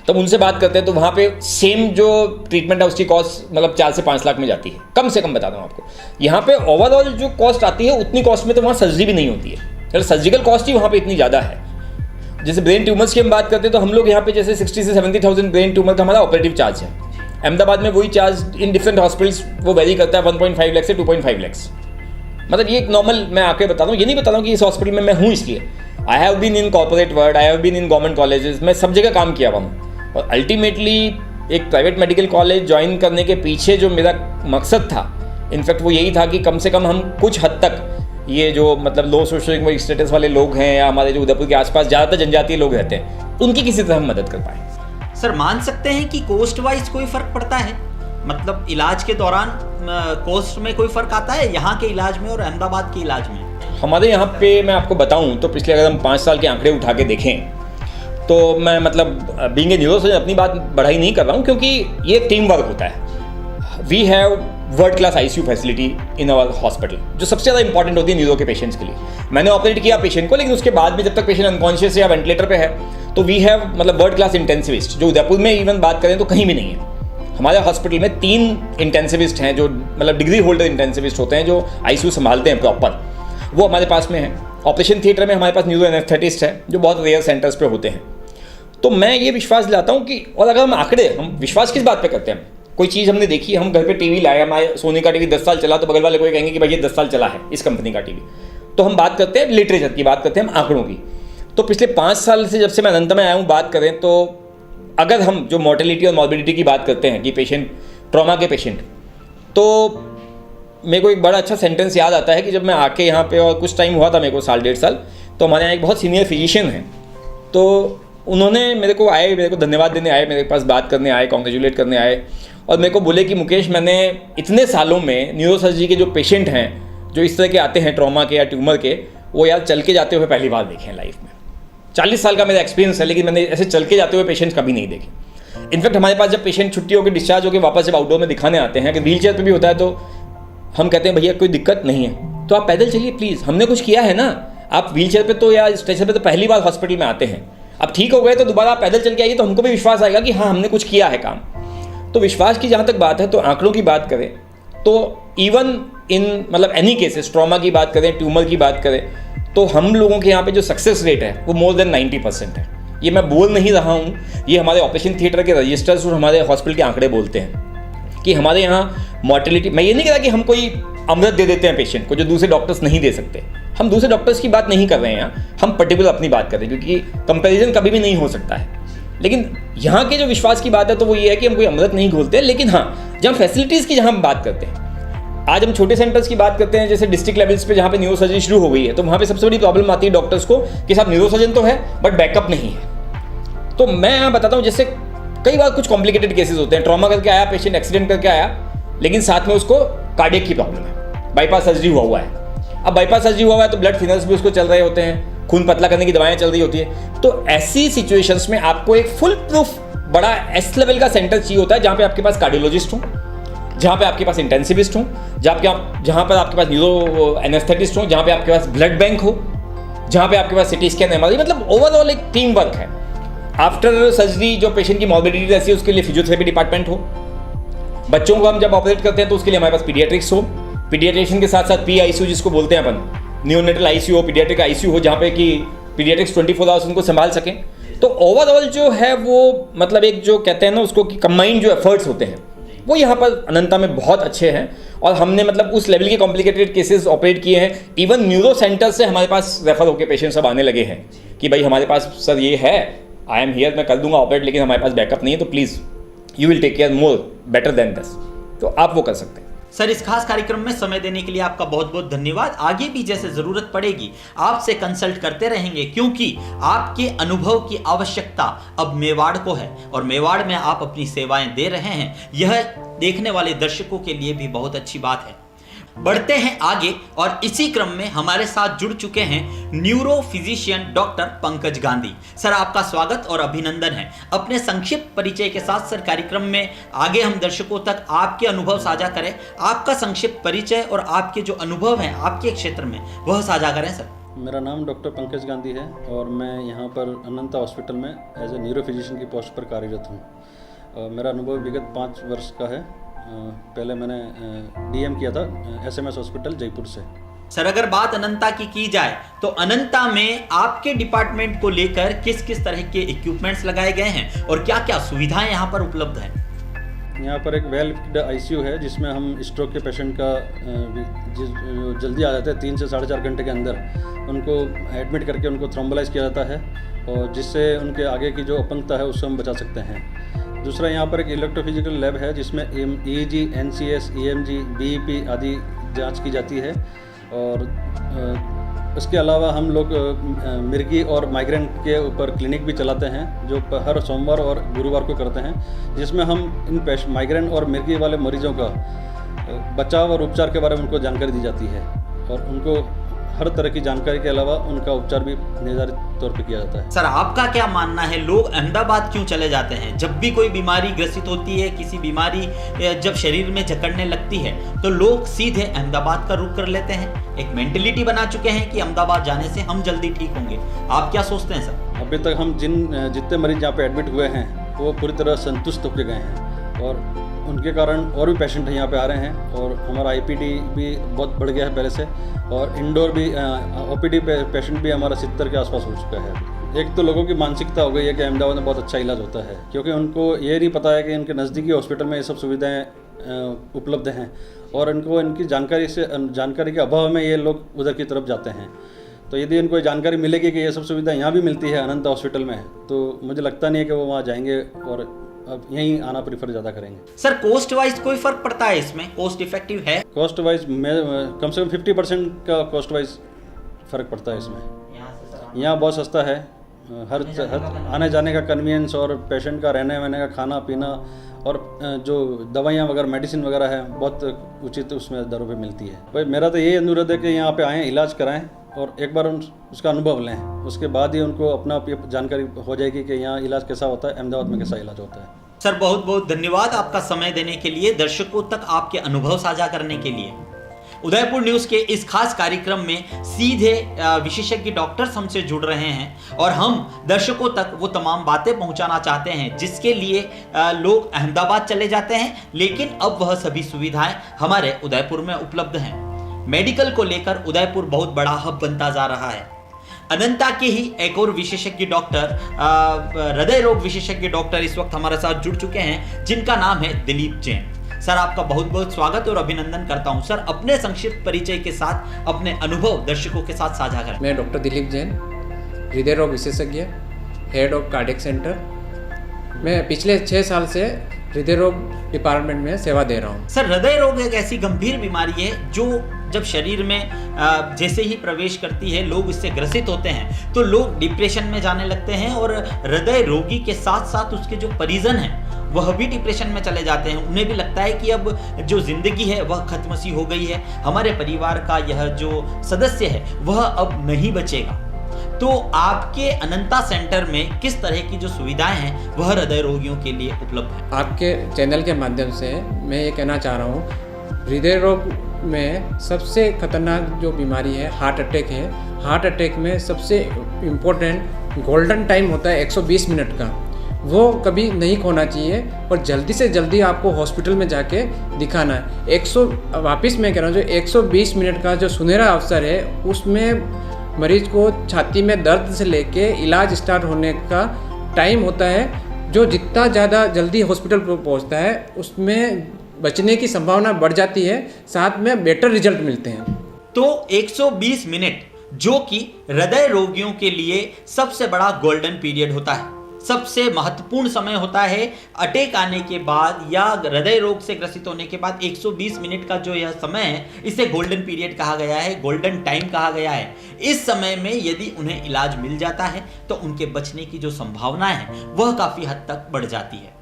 तब उनसे बात करते हैं तो वहाँ पे सेम जो ट्रीटमेंट है उसकी कॉस्ट मतलब 4 से 5 लाख में जाती है, कम से कम बता दूँ आपको। यहाँ पे ओवरऑल जो कॉस्ट आती है उतनी कॉस्ट में तो वहाँ सर्जरी भी नहीं होती है, सर्जिकल कॉस्ट ही वहाँ पे इतनी ज़्यादा है। जैसे ब्रेन ट्यूमर्स की हम बात करते हैं तो हम लोग यहाँ पे जैसे 60 से 70,000 ब्रेन ट्यूमर का हमारा ऑपरेटिव चार्ज है। अहमदाबाद में वही चार्ज इन डिफरेंट हॉस्पिटल्स वो वेरी करता है 1.5 लाख से 2.5 लाख। मतलब ये एक नॉर्मल मैं आके बता रहा हूँ, ये नहीं बता रहा हूँ कि इस हॉस्पिटल में मैं हूँ इसलिए। I have been in corporate world, I have been in government colleges, मैं सब जगह काम किया हुआ हूँ। और अल्टीमेटली एक प्राइवेट मेडिकल कॉलेज ज्वाइन करने के पीछे जो मेरा मकसद था, इनफैक्ट वो यही था कि कम से कम हम कुछ हद तक ये जो मतलब लो सोशल स्टेटस वाले लोग हैं या हमारे जो उदयपुर के आसपास ज़्यादातर जनजातीय लोग रहते हैं, उनकी किसी तरह हम मदद कर पाएँ। सर मान सकते हैं कि कोस्ट वाइज कोई फ़र्क पड़ता है, मतलब इलाज के दौरान कोस्ट में कोई फ़र्क आता है यहाँ के इलाज में और अहमदाबाद के इलाज में? हमारे यहाँ पे मैं आपको बताऊँ तो पिछले अगर हम 5 साल के आंकड़े उठा के देखें तो मैं मतलब बीइंग ए न्यूरोसर्जन अपनी बात बढ़ाई नहीं कर रहा हूँ, क्योंकि ये टीम वर्क होता है। We have world class ICU facility in our hospital, जो सबसे ज़्यादा इंपॉर्टेंट होती है न्यूरो के पेशेंट्स के लिए। मैंने ऑपरेट किया पेशेंट को, लेकिन उसके बाद भी जब तक पेशेंट अनकॉन्शियस या वेंटिलेटर पे है तो वी हैव मतलब वर्ल्ड क्लास इंटेंसिविस्ट, जो उदयपुर में इवन बात करें तो कहीं भी नहीं है। हमारे हॉस्पिटल में 3 इंटेंसिविस्ट हैं जो मतलब डिग्री होल्डर इंटेंसिविस्ट होते हैं, जो ICU संभालते हैं प्रॉपर, वो हमारे पास में है। ऑपरेशन थिएटर में हमारे पास न्यूरो एनेस्थेटिस्ट है जो बहुत रेयर सेंटर्स पे होते हैं। तो मैं ये विश्वास दिलाता हूँ कि, और अगर हम विश्वास किस बात पे करते हैं, कोई चीज़ हमने देखी, हम घर पे टीवी लाए, हमारे सोनी का टीवी 10 साल चला, तो बगल वाले कोई कहेंगे कि भाई ये 10 साल चला है इस कंपनी का टीवी। तो हम बात करते हैं लिटरेचर की, बात करते हैं हम आंकड़ों की। तो पिछले 5 साल से जब से मैं अनंत में आया हूँ बात करें, तो अगर हम जो मोर्टेलिटी और मॉर्बिडिटी की बात करते हैं कि पेशेंट ट्रॉमा के पेशेंट, तो मेरे को एक बड़ा अच्छा सेंटेंस याद आता है कि जब मैं आके यहाँ पे, और कुछ टाइम हुआ था मेरे को 1.5 साल, तो हमारे यहाँ एक बहुत सीनियर फिजिशियन हैं, तो उन्होंने मेरे को धन्यवाद देने आए, मेरे पास बात करने आए, कॉन्ग्रेचुलेट करने आए, और मेरे को बोले कि मुकेश, मैंने इतने सालों में न्यूरोसर्जरी के जो पेशेंट हैं जो इस तरह के आते हैं ट्रॉमा के या ट्यूमर के, वो यार चल के जाते हुए पहली बार देखे हैं लाइफ में। 40 साल का मेरा एक्सपीरियंस है, लेकिन मैंने ऐसे चल के जाते हुए पेशेंट्स कभी नहीं देखे। इनफैक्ट हमारे पास जब पेशेंट छुट्टी होकर डिस्चार्ज होकर वापस जब आउटडोर में दिखाने आते हैं, अगर व्हील चेयर पर भी होता है तो हम कहते हैं भैया कोई दिक्कत नहीं है तो आप पैदल चलिए प्लीज़, हमने कुछ किया है ना। आप व्हील चेयर पर तो या स्ट्रेचर पर तो पहली बार हॉस्पिटल में आते हैं, अब ठीक हो गए तो दोबारा आप पैदल चल के आइए तो हमको भी विश्वास आएगा कि हाँ हमने कुछ किया है काम। तो विश्वास की जहाँ तक बात है, तो आंकड़ों की बात करें तो इवन इन मतलब एनी केसेस, ट्रॉमा की बात करें, ट्यूमर की बात करें, तो हम लोगों के यहाँ पे जो सक्सेस रेट है वो मोर देन 90% है। ये मैं बोल नहीं रहा हूँ, ये हमारे ऑपरेशन थिएटर के रजिस्टर्स और हमारे हॉस्पिटल के आंकड़े बोलते हैं कि हमारे यहाँ मॉर्टेलिटी, मैं ये नहीं कह रहा कि हम कोई अमृत दे देते हैं पेशेंट को जो दूसरे डॉक्टर्स नहीं दे सकते, हम दूसरे डॉक्टर्स की बात नहीं कर रहे हैं यहाँ, हम पर्टिकुलर अपनी बात कर रहे हैं, क्योंकि कंपैरिजन कभी भी नहीं हो सकता है। लेकिन यहाँ के जो विश्वास की बात है तो वो ये है कि हम कोई अमृत नहीं घोलते, लेकिन हाँ जहाँ फैसिलिटीज़ की जहाँ हम बात करते हैं, आज हम छोटे सेंटर्स की बात करते हैं, जैसे डिस्ट्रिक्ट लेवल्स पे जहाँ पे न्यूरोसर्जरी शुरू हो गई है, तो वहाँ पे सबसे बड़ी प्रॉब्लम आती है डॉक्टर्स को कि साहब न्यूरोसर्जन तो है बट बैकअप नहीं है। तो मैं यहाँ बताता हूँ, जैसे कई बार कुछ कॉम्प्लिकेटेड केसेस होते हैं, ट्रॉमा करके आया पेशेंट, एक्सीडेंट करके आया, लेकिन साथ में उसको कार्डियक की प्रॉब्लम है, बाईपास सर्जरी हुआ है। अब बाईपास सर्जरी हुआ है तो ब्लड थिनर्स भी उसको चल रहे होते हैं, खून पतला करने की दवाएं चल रही होती है। तो ऐसी सिचुएशंस में आपको एक फुल प्रूफ बड़ा एस लेवल का सेंटर चाहिए होता है, जहाँ पे आपके पास कार्डियोलॉजिस्ट हो, जहाँ पे आपके पास इंटेंसिविस्ट हो, जहाँ पर आपके पास न्यूरो एनेस्थेटिस्ट हो, जहाँ पे आपके पास ब्लड बैंक हो, जहाँ पे आपके पास सिटी स्कैन, एमआरआई, मतलब ओवरऑल एक टीम वर्क है। आफ्टर सर्जरी जो पेशेंट की मॉर्बिडिटी रहती है उसके लिए फिजियोथेरेपी डिपार्टमेंट हो, बच्चों को हम जब ऑपरेट करते हैं तो उसके लिए हमारे पास पीडियाट्रिक्स हो, पीडियाट्रिशियन के साथ साथ PICU जिसको बोलते हैं अपन, नियोनेटल ICU हो, पीडियाट्रिक ICU हो, जहाँ पे कि पीडियाट्रिक्स 24 आवर्स उनको संभाल सकें। तो ओवरऑल जो है वो मतलब एक जो कहते हैं ना उसको कि कंबाइंड जो एफर्ट्स होते हैं वो यहाँ पर अनंता में बहुत अच्छे हैं, और हमने मतलब उस लेवल के कॉम्प्लिकेटेड केसेस ऑपरेट किए हैं। इवन न्यूरो सेंटर से हमारे पास रेफर होकर पेशेंट सब आने लगे हैं कि भाई हमारे पास सर ये है, आई एम हियर, मैं कर दूंगा ऑपरेट, लेकिन हमारे पास बैकअप नहीं है, तो please you will take care more better than this. तो आप वो कर सकते हैं। सर, इस खास कार्यक्रम में समय देने के लिए आपका बहुत बहुत धन्यवाद। आगे भी जैसे जरूरत पड़ेगी आपसे कंसल्ट करते रहेंगे, क्योंकि आपके अनुभव की आवश्यकता अब मेवाड़ को है और मेवाड़ में आप अपनी सेवाएं दे रहे हैं। यह देखने वाले दर्शकों के लिए भी बहुत अच्छी बात है। बढ़ते हैं आगे, और इसी क्रम में हमारे साथ जुड़ चुके हैं neuro physician doctor Pankaj Gandhi. Sir, आपका स्वागत और अभिनंदन है। अपने संक्षिप्त परिचय के साथ सर कार्यक्रम में आगे हम दर्शकों तक आपके अनुभव साझा करें। आपका संक्षिप्त परिचय और आपके जो अनुभव हैं आपके क्षेत्र में वह साझा करें सर। मेरा नाम डॉक्टर पंकज गांधी है और मैं यहाँ पर अनंता हॉस्पिटल में एज ए न्यूरो फिजिशियन की पोस्ट पर कार्यरत हूँ। मेरा अनुभव विगत 5 वर्ष का है। पहले मैंने DM किया था SMS हॉस्पिटल जयपुर से। सर, अगर बात अनंता की जाए तो अनंता में आपके डिपार्टमेंट को लेकर किस किस तरह के इक्विपमेंट्स लगाए गए हैं और क्या क्या सुविधाएं यहाँ पर उपलब्ध हैं? यहाँ पर एक वेल इक्विप्ड ICU है जिसमें हम स्ट्रोक के पेशेंट का जल्दी आ जाते हैं 3 से 4.5 घंटे के अंदर उनको एडमिट करके उनको थ्रोम्बोलाइज किया जाता है, और जिससे उनके आगे की जो अपंगता है उससे हम बचा सकते हैं। दूसरा, यहाँ पर एक इलेक्ट्रोफिजिकल लैब है जिसमें EEG, NCS, EMG, BEP आदि जांच की जाती है, और इसके अलावा हम लोग मिर्गी और माइग्रेन के ऊपर क्लिनिक भी चलाते हैं जो हर सोमवार और गुरुवार को करते हैं, जिसमें हम इन माइग्रेन और मिर्गी वाले मरीजों का बचाव और उपचार के बारे में उनको जानकारी दी जाती है, और उनको हर तरह की जानकारी के अलावा उनका उपचार भी निर्धारित तौर पे किया जाता है। सर, आपका क्या मानना है, लोग अहमदाबाद क्यों चले जाते हैं? जब भी कोई बीमारी ग्रसित होती है, किसी बीमारी जब शरीर में जकड़ने लगती है तो लोग सीधे अहमदाबाद का रुख कर लेते हैं। एक मेंटेलिटी बना चुके हैं कि अहमदाबाद जाने से हम जल्दी ठीक होंगे। आप क्या सोचते हैं सर? अभी तक हम जितने मरीज यहाँ पे एडमिट हुए हैं वो पूरी तरह संतुष्ट होकर गए हैं, और उनके कारण और भी पेशेंट यहाँ पे आ रहे हैं, और हमारा IPD भी बहुत बढ़ गया है पहले से, और इंडोर भी OPD पेशेंट भी हमारा 70 के आसपास हो चुका है। एक तो लोगों की मानसिकता हो गई है कि अहमदाबाद में बहुत अच्छा इलाज होता है, क्योंकि उनको ये नहीं पता है कि इनके नज़दीकी हॉस्पिटल में ये सब सुविधाएँ उपलब्ध हैं, और इनको इनकी जानकारी के अभाव में ये लोग उधर की तरफ जाते हैं। तो यदि इनको जानकारी मिलेगी कि ये सब सुविधा यहाँ भी मिलती है अनंता हॉस्पिटल में, तो मुझे लगता नहीं है कि वो वहाँ जाएंगे और अब यहीं आना प्रीफर ज़्यादा करेंगे। सर, कॉस्ट वाइज कोई फर्क पड़ता है इसमें? कॉस्ट इफेक्टिव है? कॉस्ट वाइज कम से कम 50% का कॉस्ट वाइज फ़र्क पड़ता है इसमें। यहाँ बहुत सस्ता है, हर आने जाने का कन्वीनियंस और पेशेंट का रहने वहने का खाना पीना और जो दवाइयाँ वगैरह मेडिसिन वगैरह है बहुत उचित उसमें दरों पे मिलती है। भाई मेरा तो यही अनुरोध है कि यहाँ पे आएँ, इलाज कराएं और एक बार उसका अनुभव लें, उसके बाद ही उनको अपना जानकारी हो जाएगी कि यहाँ इलाज कैसा होता है, अहमदाबाद में कैसा इलाज होता है। सर बहुत बहुत धन्यवाद आपका समय देने के लिए, दर्शकों तक आपके अनुभव साझा करने के लिए। उदयपुर न्यूज़ के इस खास कार्यक्रम में सीधे विशेषज्ञ डॉक्टर्स हमसे जुड़ रहे हैं और हम दर्शकों तक वो तमाम बातें पहुंचाना चाहते हैं जिसके लिए लोग अहमदाबाद चले जाते हैं, लेकिन अब वह सभी सुविधाएं हमारे उदयपुर में उपलब्ध हैं। मेडिकल को लेकर उदयपुर बहुत बड़ा हब बनता जा रहा है। अनंता के ही एक और विशेषज्ञ डॉक्टर, हृदय रोग विशेषज्ञ डॉक्टर इस वक्त हमारे साथ जुड़ चुके हैं जिनका नाम है दिलीप जैन। सर आपका बहुत बहुत स्वागत और अभिनंदन करता हूं। सर अपने संक्षिप्त परिचय के साथ अपने अनुभव दर्शकों के साथ साझा करें। मैं डॉक्टर दिलीप जैन, हृदय रोग विशेषज्ञ, हेड ऑफ कार्डियक सेंटर। मैं पिछले 6 साल से हृदय रोग डिपार्टमेंट में सेवा दे रहा हूँ। सर हृदय रोग एक ऐसी गंभीर बीमारी है जो जब शरीर में जैसे ही प्रवेश करती है लोग इससे ग्रसित होते हैं तो लोग डिप्रेशन में जाने लगते हैं और हृदय रोगी के साथ साथ उसके जो परिजन हैं वह भी डिप्रेशन में चले जाते हैं। उन्हें भी लगता है कि अब जो जिंदगी है वह खत्म सी हो गई है, हमारे परिवार का यह जो सदस्य है वह अब नहीं बचेगा। तो आपके अनंता सेंटर में किस तरह की जो सुविधाएं हैं वह हृदय रोगियों के लिए उपलब्ध है? आपके चैनल के माध्यम से मैं ये कहना चाह रहा हूँ, हृदय रोग में सबसे खतरनाक जो बीमारी है हार्ट अटैक है। हार्ट अटैक में सबसे इम्पोर्टेंट गोल्डन टाइम होता है 120 मिनट का, वो कभी नहीं खोना चाहिए और जल्दी से जल्दी आपको हॉस्पिटल में जाके दिखाना है। वापस मैं कह रहा हूँ, जो 120 मिनट का जो सुनहरा अवसर है उसमें मरीज को छाती में दर्द से लेके इलाज स्टार्ट होने का टाइम होता है। जो जितना ज़्यादा जल्दी हॉस्पिटल पर पहुँचता है उसमें बचने की संभावना बढ़ जाती है, साथ में बेटर रिजल्ट मिलते हैं। तो 120 मिनट जो कि हृदय रोगियों के लिए सबसे बड़ा गोल्डन पीरियड होता है, सबसे महत्वपूर्ण समय होता है। अटैक आने के बाद या हृदय रोग से ग्रसित होने के बाद 120 मिनट का जो यह समय है इसे गोल्डन पीरियड कहा गया है, गोल्डन टाइम कहा गया है। इस समय में यदि उन्हें इलाज मिल जाता है तो उनके बचने की जो संभावना है वह काफी हद तक बढ़ जाती है।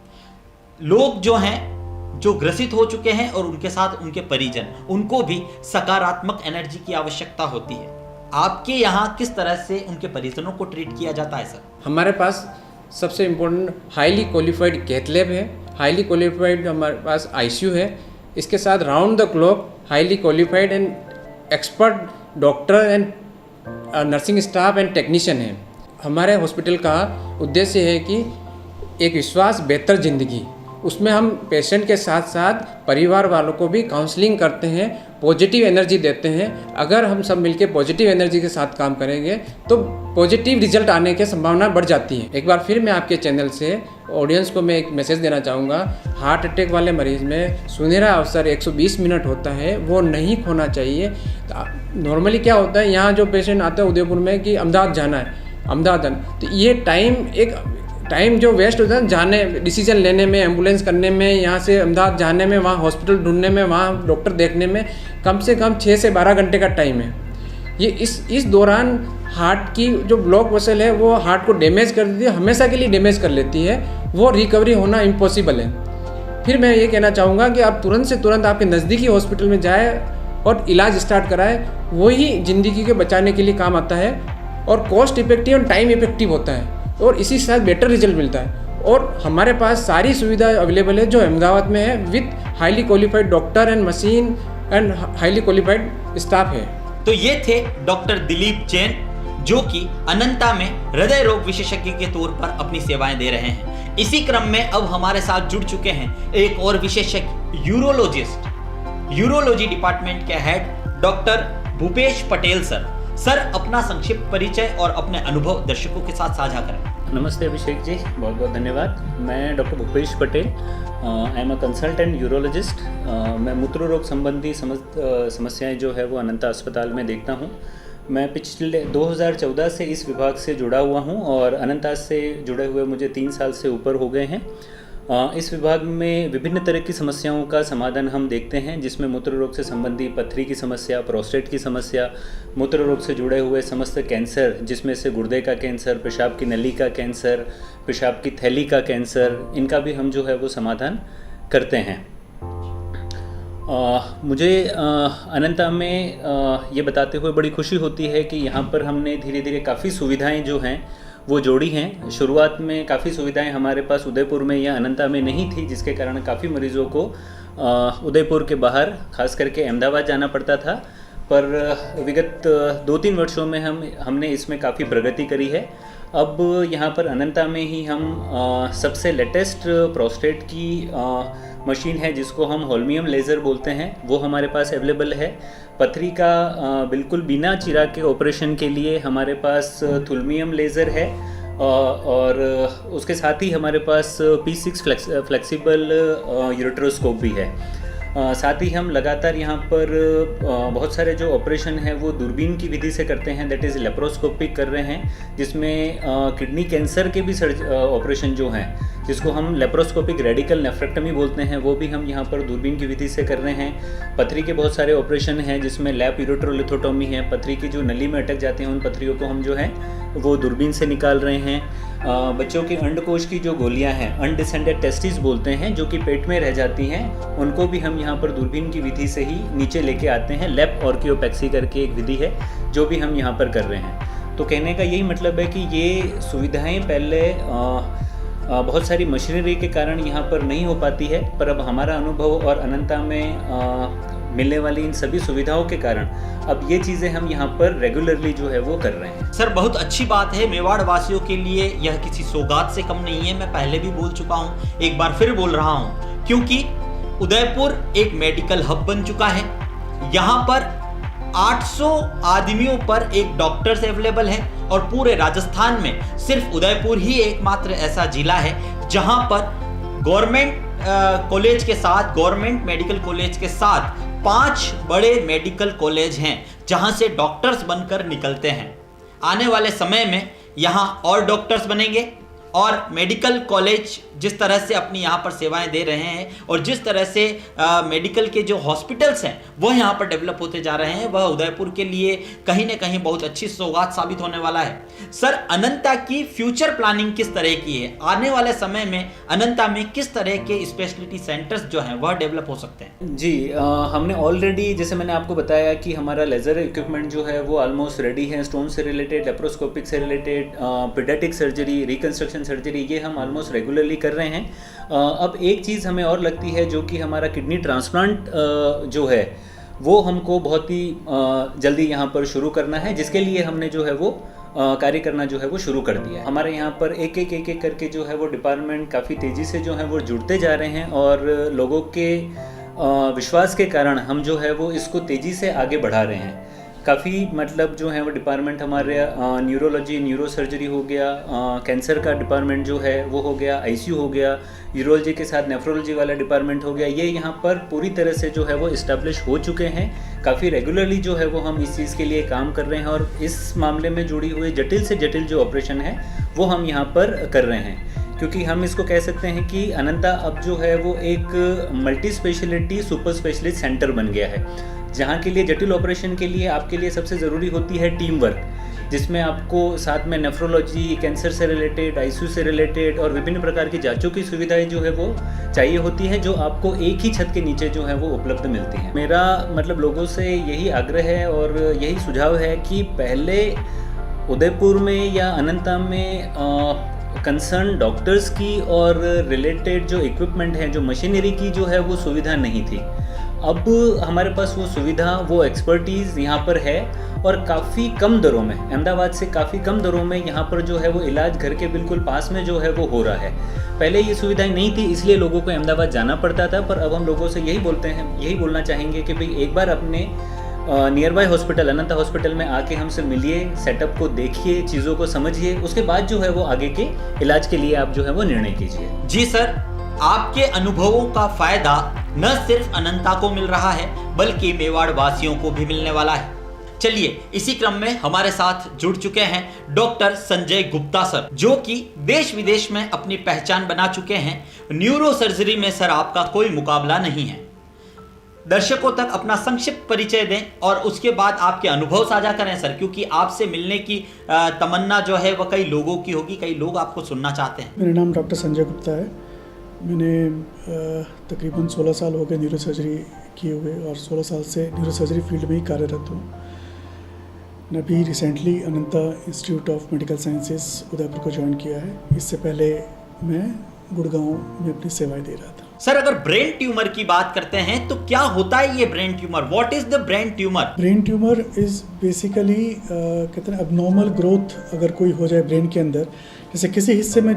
लोग जो हैं जो ग्रसित हो चुके हैं और उनके साथ उनके परिजन, उनको भी सकारात्मक एनर्जी की आवश्यकता होती है। आपके यहाँ किस तरह से उनके परिजनों को ट्रीट किया जाता है सर? हमारे पास सबसे important highly qualified cath lab है, हाईली क्वालिफाइड हमारे पास आईसीयू है, इसके साथ round the clock highly qualified and expert doctor and nursing staff and technician है। हमारे हॉस्पिटल का उद्देश्य है कि एक विश्वास बेहतर ज़िंदगी, उसमें हम पेशेंट के साथ साथ परिवार वालों को भी काउंसलिंग करते हैं, पॉजिटिव एनर्जी देते हैं। अगर हम सब मिलकर पॉजिटिव एनर्जी के साथ काम करेंगे तो पॉजिटिव रिजल्ट आने की संभावना बढ़ जाती है। एक बार फिर मैं आपके चैनल से ऑडियंस को मैं एक मैसेज देना चाहूँगा, हार्ट अटैक वाले मरीज़ में सुनहरा अवसर 120 मिनट होता है, वो नहीं खोना चाहिए। नॉर्मली क्या होता है, यहाँ जो पेशेंट आता है उदयपुर में कि अहमदाबाद जाना है, तो ये टाइम जो वेस्ट होता है जाने, डिसीजन लेने में, एम्बुलेंस करने में, यहाँ से अहमदाबाद जाने में, वहाँ हॉस्पिटल ढूंढने में, वहाँ डॉक्टर देखने में कम से कम 6 से 12 घंटे का टाइम है। ये इस दौरान हार्ट की जो ब्लॉक वेसल है वो हार्ट को डैमेज कर देती है, हमेशा के लिए डैमेज कर लेती है, वो रिकवरी होना इम्पॉसिबल है। फिर मैं ये कहना चाहूँगा कि आप तुरंत से तुरंत आपके नज़दीकी हॉस्पिटल में जाए और इलाज स्टार्ट कराए, वही ज़िंदगी के बचाने के लिए काम आता है और कॉस्ट इफेक्टिव और टाइम इफेक्टिव होता है और इसी साथ बेटर रिजल्ट मिलता है। और हमारे पास सारी सुविधा अवेलेबल है जो अहमदाबाद में है, with highly qualified doctor and machine and highly qualified staff है। तो ये थे डॉक्टर दिलीप जैन जो कि अनंता में हृदय रोग विशेषज्ञ के तौर पर अपनी सेवाएं दे रहे हैं। इसी क्रम में अब हमारे साथ जुड़ चुके हैं एक और विशेषज्ञ यूरोलॉजिस्ट, यूरोलॉजी डिपार्टमेंट के head doctor Bhupesh Patel sir. Sir अपना संक्षिप्त परिचय और अपने अनुभव दर्शकों के साथ साझा करें। नमस्ते अभिषेक जी, बहुत बहुत धन्यवाद। मैं doctor Bhupesh Patel, I am a consultant urologist. मैं मूत्र रोग संबंधी समस्याएं जो है वो अनंता अस्पताल में देखता हूं। मैं पिछले 2014 से इस विभाग से जुड़ा हुआ हूं और अनंता से जुड़े हुए मुझे 3 साल से ऊपर हो गए हैं। इस विभाग में विभिन्न तरह की समस्याओं का समाधान हम देखते हैं, जिसमें मूत्र रोग से संबंधी पथरी की समस्या, प्रोस्टेट की समस्या, मूत्र रोग से जुड़े हुए समस्त कैंसर, जिसमें से गुर्दे का कैंसर, पेशाब की नली का कैंसर, पेशाब की थैली का कैंसर, इनका भी हम जो है वो समाधान करते हैं। मुझे अनंता में ये बताते हुए बड़ी खुशी होती है कि यहाँ पर हमने धीरे धीरे काफ़ी सुविधाएं जो हैं वो जोड़ी हैं। शुरुआत में काफ़ी सुविधाएं हमारे पास उदयपुर में या अनंता में नहीं थी, जिसके कारण काफ़ी मरीज़ों को उदयपुर के बाहर खास करके अहमदाबाद जाना पड़ता था, पर विगत 2-3 वर्षों में हमने इसमें काफ़ी प्रगति करी है। अब यहाँ पर अनंता में ही हम सबसे लेटेस्ट प्रोस्टेट की मशीन है, जिसको हम होल्मियम लेज़र बोलते हैं, वो हमारे पास अवेलेबल है। पथरी का बिल्कुल बिना चिराग के ऑपरेशन के लिए हमारे पास थुल्मियम लेज़र है, और उसके साथ ही हमारे पास P6 फ्लेक्सिबल यूरेट्रोस्कोप भी है। साथ ही हम लगातार यहाँ पर बहुत सारे जो ऑपरेशन हैं वो दूरबीन की विधि से करते हैं, दैट इज़ लेप्रोस्कोपिक कर रहे हैं, जिसमें किडनी कैंसर के भी ऑपरेशन जो हैं, जिसको हम लेप्रोस्कोपिक रेडिकल नेफ्रेक्टमी बोलते हैं, वो भी हम यहाँ पर दूरबीन की विधि से कर रहे हैं। पथरी के बहुत सारे ऑपरेशन हैं, जिसमें लैप यूरेट्रोलिथोटोमी है, पथरी की जो नली में अटक जाती हैं उन पथरियों को हम जो है वो दूरबीन से निकाल रहे हैं। बच्चों के अंडकोश की जो गोलियां हैं, अनडिसेंडेड टेस्टिस बोलते हैं, जो कि पेट में रह जाती हैं, उनको भी हम यहाँ पर दूरबीन की विधि से ही नीचे लेके आते हैं। लैप ऑर्कियोपैक्सी करके एक विधि है जो भी हम यहाँ पर कर रहे हैं। तो कहने का यही मतलब है कि ये सुविधाएं पहले बहुत सारी मशीनरी के कारण यहाँ पर नहीं हो पाती है, पर अब हमारा अनुभव और अनंता में मिलने वाली इन सभी सुविधाओं के कारण अब ये चीज़ें हम यहाँ पर रेगुलरली जो है वो कर रहे हैं। सर, बहुत अच्छी बात है। मेवाड़ वासियों के लिए यह किसी सौगात से कम नहीं है। मैं पहले भी बोल चुका हूँ, एक बार फिर बोल रहा हूँ, क्योंकि उदयपुर एक मेडिकल हब बन चुका है। यहाँ पर 800 आदमियों पर एक डॉक्टर्स अवेलेबल है, और पूरे राजस्थान में सिर्फ उदयपुर ही एकमात्र ऐसा जिला है जहाँ पर गवर्नमेंट कॉलेज के साथ, गवर्नमेंट मेडिकल कॉलेज के साथ 5 बड़े मेडिकल कॉलेज हैं जहां से डॉक्टर्स बनकर निकलते हैं। आने वाले समय में यहां और डॉक्टर्स बनेंगे, और मेडिकल कॉलेज जिस तरह से अपनी यहाँ पर सेवाएं दे रहे हैं, और जिस तरह से मेडिकल के जो हॉस्पिटल्स हैं वह यहाँ पर डेवलप होते जा रहे हैं, वह उदयपुर के लिए कहीं ना कहीं बहुत अच्छी सौगात साबित होने वाला है। सर, अनंता की फ्यूचर प्लानिंग किस तरह की है? आने वाले समय में अनंता में किस तरह के स्पेशलिटी सेंटर्स जो हैं वह डेवलप हो सकते हैं? जी, हमने ऑलरेडी, जैसे मैंने आपको बताया कि हमारा लेज़र इक्विपमेंट जो है वो ऑलमोस्ट रेडी है। स्टोन से रिलेटेड, लेप्रोस्कोपिक से related, paediatric surgery, reconstruction surgery, ये हम ऑलमोस्ट रेगुलरली कर रहे हैं। अब एक चीज़ हमें और लगती है, जो कि हमारा किडनी ट्रांसप्लांट जो है वो हमको बहुत ही जल्दी यहाँ पर शुरू करना है, जिसके लिए हमने जो है वो कार्य करना जो है वो शुरू कर दिया है। हमारे यहाँ पर एक एक करके जो है वो डिपार्टमेंट काफ़ी तेज़ी से जो है वो जुड़ते जा रहे हैं, और लोगों के विश्वास के कारण हम जो है वो इसको तेज़ी से आगे बढ़ा रहे हैं। काफ़ी मतलब जो है वो डिपार्टमेंट हमारे न्यूरोलॉजी, न्यूरोसर्जरी हो गया, कैंसर का डिपार्टमेंट जो है वो हो गया, आईसीयू हो गया, यूरोलॉजी के साथ नेफ्रोलॉजी वाला डिपार्टमेंट हो गया, ये यहाँ पर पूरी तरह से जो है वो इस्टेब्लिश हो चुके हैं। काफ़ी रेगुलरली जो है वो हम इस चीज़ के लिए काम कर रहे हैं, और इस मामले में जुड़ी हुई जटिल से जटिल जो ऑपरेशन है वो हम यहाँ पर कर रहे हैं, क्योंकि हम इसको कह सकते हैं कि अनंता अब जो है वो एक multi speciality super specialist centre बन गया है, जहाँ के लिए जटिल ऑपरेशन के लिए आपके लिए सबसे ज़रूरी होती है टीम वर्क, जिसमें आपको साथ में नेफ्रोलॉजी, कैंसर से रिलेटेड, आईसीयू से रिलेटेड और विभिन्न प्रकार की जांचों की सुविधाएं जो है वो चाहिए होती है, जो आपको एक ही छत के नीचे जो है वो उपलब्ध मिलती हैं। मेरा मतलब लोगों से यही आग्रह है और यही सुझाव है कि पहले उदयपुर में या अनंता में कंसर्न डॉक्टर्स की और रिलेटेड जो इक्विपमेंट है, जो मशीनरी की जो है वो सुविधा नहीं थी। अब हमारे पास वो सुविधा, वो एक्सपर्टीज़ यहाँ पर है, और काफ़ी कम दरों में, अहमदाबाद से काफ़ी कम दरों में यहाँ पर जो है वो इलाज घर के बिल्कुल पास में जो है वो हो रहा है। पहले ये सुविधाएं नहीं थी, इसलिए लोगों को अहमदाबाद जाना पड़ता था, पर अब हम लोगों से यही बोलना चाहेंगे कि भाई एक बार अपने near by hospital, Ananta hospital में आके हमसे मिलिए, सेटअप को देखिए, चीज़ों को समझिए, उसके बाद जो है वो आगे के इलाज के लिए आप जो है वो निर्णय कीजिए। जी सर, आपके अनुभवों का फायदा न सिर्फ अनंता को मिल रहा है, बल्कि मेवाड़ वासियों को भी मिलने वाला है। चलिए इसी क्रम में हमारे साथ जुड़ चुके हैं डॉक्टर संजय गुप्ता सर, जो कि देश विदेश में अपनी पहचान बना चुके हैं। न्यूरो सर्जरी में सर आपका कोई मुकाबला नहीं है। दर्शकों तक अपना संक्षिप्त परिचय दें और उसके बाद आपके अनुभव साझा करें सर, क्योंकि आपसे मिलने की तमन्ना जो है वह कई लोगों की होगी, कई लोग आपको सुनना चाहते हैं। मेरा नाम डॉक्टर संजय गुप्ता है। मैंने तकरीबन 16 साल हो गए न्यूरो सर्जरी किए हुए और 16 साल से न्यूरो सर्जरी फील्ड में ही कार्यरत हूँ। मैं अभी recently Ananta institute of medical sciences Udaipur को ज्वाइन किया है। इससे पहले मैं गुड़गांव में अपनी सेवाएं दे रहा था। सर अगर ब्रेन ट्यूमर की बात करते हैं तो क्या होता है ये brain tumour? What is the brain tumour? Brain tumour is basically कहते हैं अबनॉर्मल ग्रोथ अगर कोई हो जाए ब्रेन के अंदर, जैसे किसी हिस्से में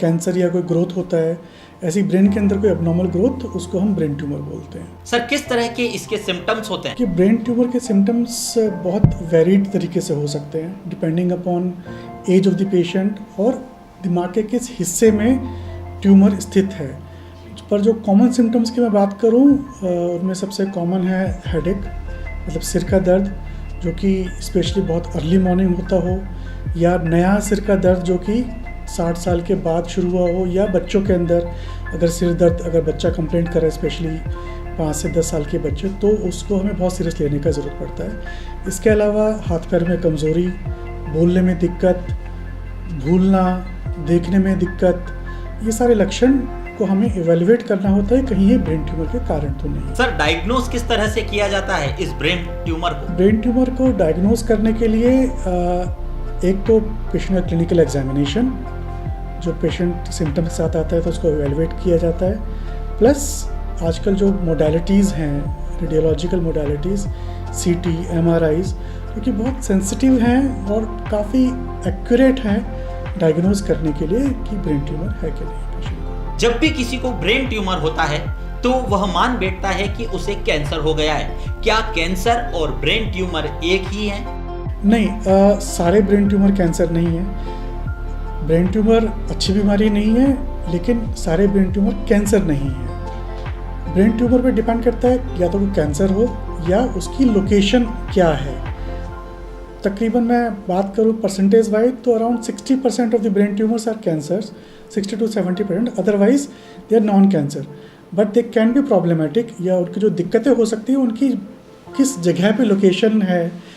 कैंसर या कोई ग्रोथ होता है, ऐसी ब्रेन के अंदर कोई अबनॉर्मल ग्रोथ, उसको हम ब्रेन ट्यूमर बोलते हैं। सर किस तरह के इसके सिम्टम्स होते हैं? कि ब्रेन ट्यूमर के सिम्टम्स बहुत वेरिड तरीके से हो सकते हैं depending upon age of the patient और दिमाग के किस हिस्से में ट्यूमर स्थित है। पर जो कॉमन सिम्टम्स की मैं बात करूं, उनमें सबसे कॉमन है हेडेक, मतलब सिर का दर्द, जो कि स्पेशली बहुत अर्ली मॉर्निंग होता हो, या नया सिर का दर्द जो कि 60 साल के बाद शुरू हुआ हो, या बच्चों के अंदर अगर सिर दर्द अगर बच्चा कंप्लेंट करे, स्पेशली 5 से 10 साल के बच्चे, तो उसको हमें बहुत सीरियस लेने का ज़रूरत पड़ता है। इसके अलावा हाथ पैर में कमज़ोरी, बोलने में दिक्कत, भूलना, देखने में दिक्कत, ये सारे लक्षण को हमें इवेल्युएट करना होता है कहीं ये ब्रेन ट्यूमर के कारण तो नहीं। सर डायग्नोज किस तरह से किया जाता है इस ब्रेन ट्यूमर को? ब्रेन ट्यूमर को डायग्नोज करने के लिए एक तो पेशेंट का क्लिनिकल एग्जामिनेशन, जो पेशेंट सिम्टम्स के साथ आता है तो उसको इवेल्युएट किया जाता है, प्लस आजकल जो मोडालिटीज़ हैं, रेडियोलॉजिकल मोडालिटीज़, CT, MRIs, जो कि बहुत सेंसिटिव हैं और काफ़ी एक्यूरेट हैं डायग्नोज करने के लिए कि ब्रेन ट्यूमर है कि नहीं पेशेंट को। जब भी किसी को ब्रेन ट्यूमर होता है तो वह मान बैठता है कि उसे कैंसर हो गया है। क्या कैंसर और ब्रेन ट्यूमर एक ही हैं? नहीं, सारे ब्रेन ट्यूमर कैंसर नहीं है। ब्रेन ट्यूमर अच्छी बीमारी नहीं है, लेकिन सारे ब्रेन ट्यूमर कैंसर नहीं है। ब्रेन ट्यूमर पे डिपेंड करता है या तो कोई कैंसर हो या उसकी लोकेशन क्या है। तकरीबन मैं बात करूँ परसेंटेज वाइज तो around 60% of the brain tumours are cancers, 60 to 70%, otherwise they are non cancer, but they can be problematic, या उनकी जो दिक्कतें हो सकती हैं उनकी किस जगह पे लोकेशन है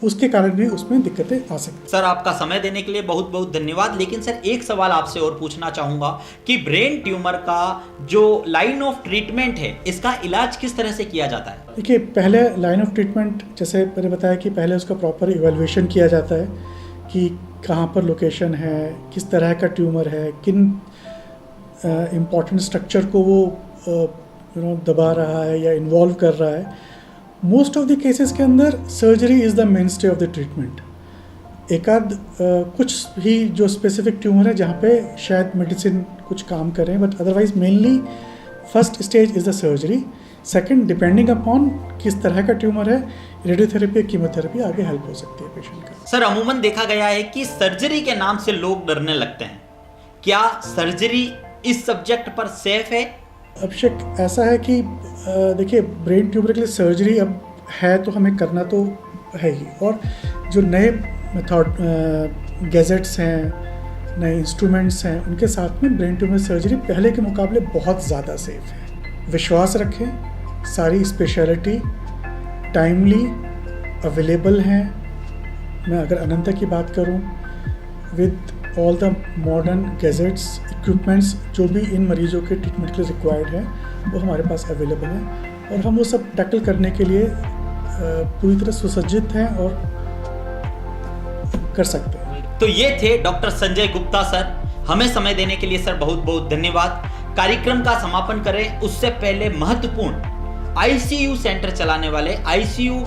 उसके कारण भी उसमें दिक्कतें आ सकती हैं। सर आपका समय देने के लिए बहुत बहुत धन्यवाद। लेकिन सर एक सवाल आपसे और पूछना चाहूँगा कि ब्रेन ट्यूमर का जो लाइन ऑफ ट्रीटमेंट है, इसका इलाज किस तरह से किया जाता है? देखिए, पहले लाइन ऑफ ट्रीटमेंट जैसे मैंने बताया कि पहले उसका प्रॉपर इवैल्यूएशन किया जाता है कि कहाँ पर लोकेशन है, किस तरह का ट्यूमर है, किन इम्पॉर्टेंट स्ट्रक्चर को वो दबा रहा है या इन्वॉल्व कर रहा है। मोस्ट ऑफ द केसेस के अंदर surgery is the main stay of the treatment. एकाध कुछ ही जो स्पेसिफिक ट्यूमर है जहाँ पे शायद मेडिसिन कुछ काम करें, but otherwise mainly first stage is the surgery. Second, depending upon किस तरह का ट्यूमर है, रेडियोथेरेपी, कीमोथेरेपी आगे हेल्प हो सकती है पेशेंट का। सर अमूमन देखा गया है कि सर्जरी के नाम से लोग डरने लगते हैं। क्या सर्जरी इस सब्जेक्ट पर सेफ है? अभिषेक, ऐसा है कि देखिए, ब्रेन ट्यूमर के लिए सर्जरी अब है तो हमें करना तो है ही, और जो नए मेथड गैजेट्स हैं, नए इंस्ट्रूमेंट्स हैं, उनके साथ में ब्रेन ट्यूमर सर्जरी पहले के मुकाबले बहुत ज़्यादा सेफ है। विश्वास रखें, सारी स्पेशलिटी टाइमली अवेलेबल हैं। मैं अगर अनंता की बात करूं, with all the modern gadgets, equipments जो भी इन मरीजों के ट्रीटमेंट के लिए रिक्वायर्ड है, वो हमारे पास अवेलेबल है, और हम वो सब टैकल करने के लिए पूरी तरह सुसज्जित हैं और कर सकते हैं। तो ये थे डॉक्टर संजय गुप्ता सर। हमें समय देने के लिए सर बहुत बहुत धन्यवाद। कार्यक्रम का समापन करें उससे पहले महत्वपूर्ण ICU सेंटर चलाने वाले ICU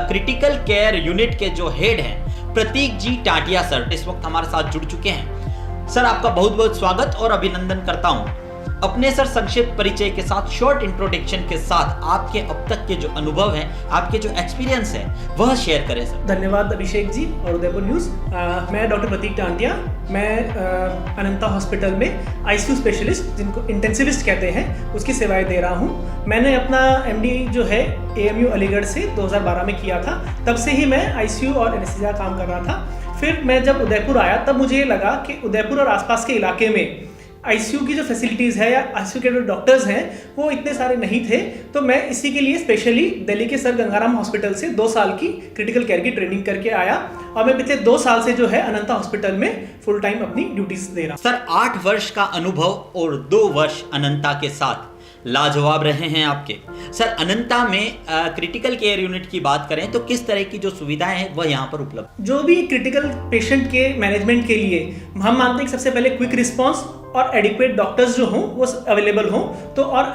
क्रिटिकल केयर यूनिट के जो हेड हैं प्रतीक जी टाटिया सर इस वक्त हमारे साथ जुड़ चुके हैं। सर आपका बहुत बहुत स्वागत और अभिनंदन करता हूं। अपने सर संक्षिप्त परिचय के साथ, शॉर्ट इंट्रोडक्शन के साथ आपके अब तक के जो अनुभव हैं, आपके जो एक्सपीरियंस है वह शेयर करें सर। धन्यवाद अभिषेक जी और उदयपुर न्यूज़। मैं डॉक्टर प्रतीक टांटिया, मैं अनंता हॉस्पिटल में आईसीयू स्पेशलिस्ट, जिनको इंटेंसिविस्ट कहते हैं, उसकी सेवाएं दे रहा हूं। मैंने अपना एमडी जो है एएमयू अलीगढ़ से 2012 में किया था। तब से ही मैं आईसीयू और एनेस्थीसिया काम कर रहा था। फिर मैं जब उदयपुर आया तब मुझे ये लगा कि उदयपुर और आसपास के इलाके में आईसीयू की जो फैसिलिटीज़ है या आईसीयू के जो डॉक्टर्स हैं वो इतने सारे नहीं थे। तो मैं इसी के लिए स्पेशली दिल्ली के सर गंगाराम हॉस्पिटल से 2 साल की क्रिटिकल केयर की ट्रेनिंग करके आया और मैं पिछले 2 साल से जो है अनंता हॉस्पिटल में फुल टाइम अपनी ड्यूटीज दे रहा हूँ। सर 8 वर्ष का अनुभव और 2 वर्ष अनंता के साथ लाजवाब रहे हैं आपके। सर अनंता में क्रिटिकल केयर यूनिट की बात करें तो किस तरह की जो सुविधाएं हैं वह यहाँ पर उपलब्ध? जो भी क्रिटिकल पेशेंट के मैनेजमेंट के लिए हम मानते हैं कि सबसे पहले क्विक रिस्पांस और एडिक्वेट डॉक्टर्स जो हों वो अवेलेबल हों। तो और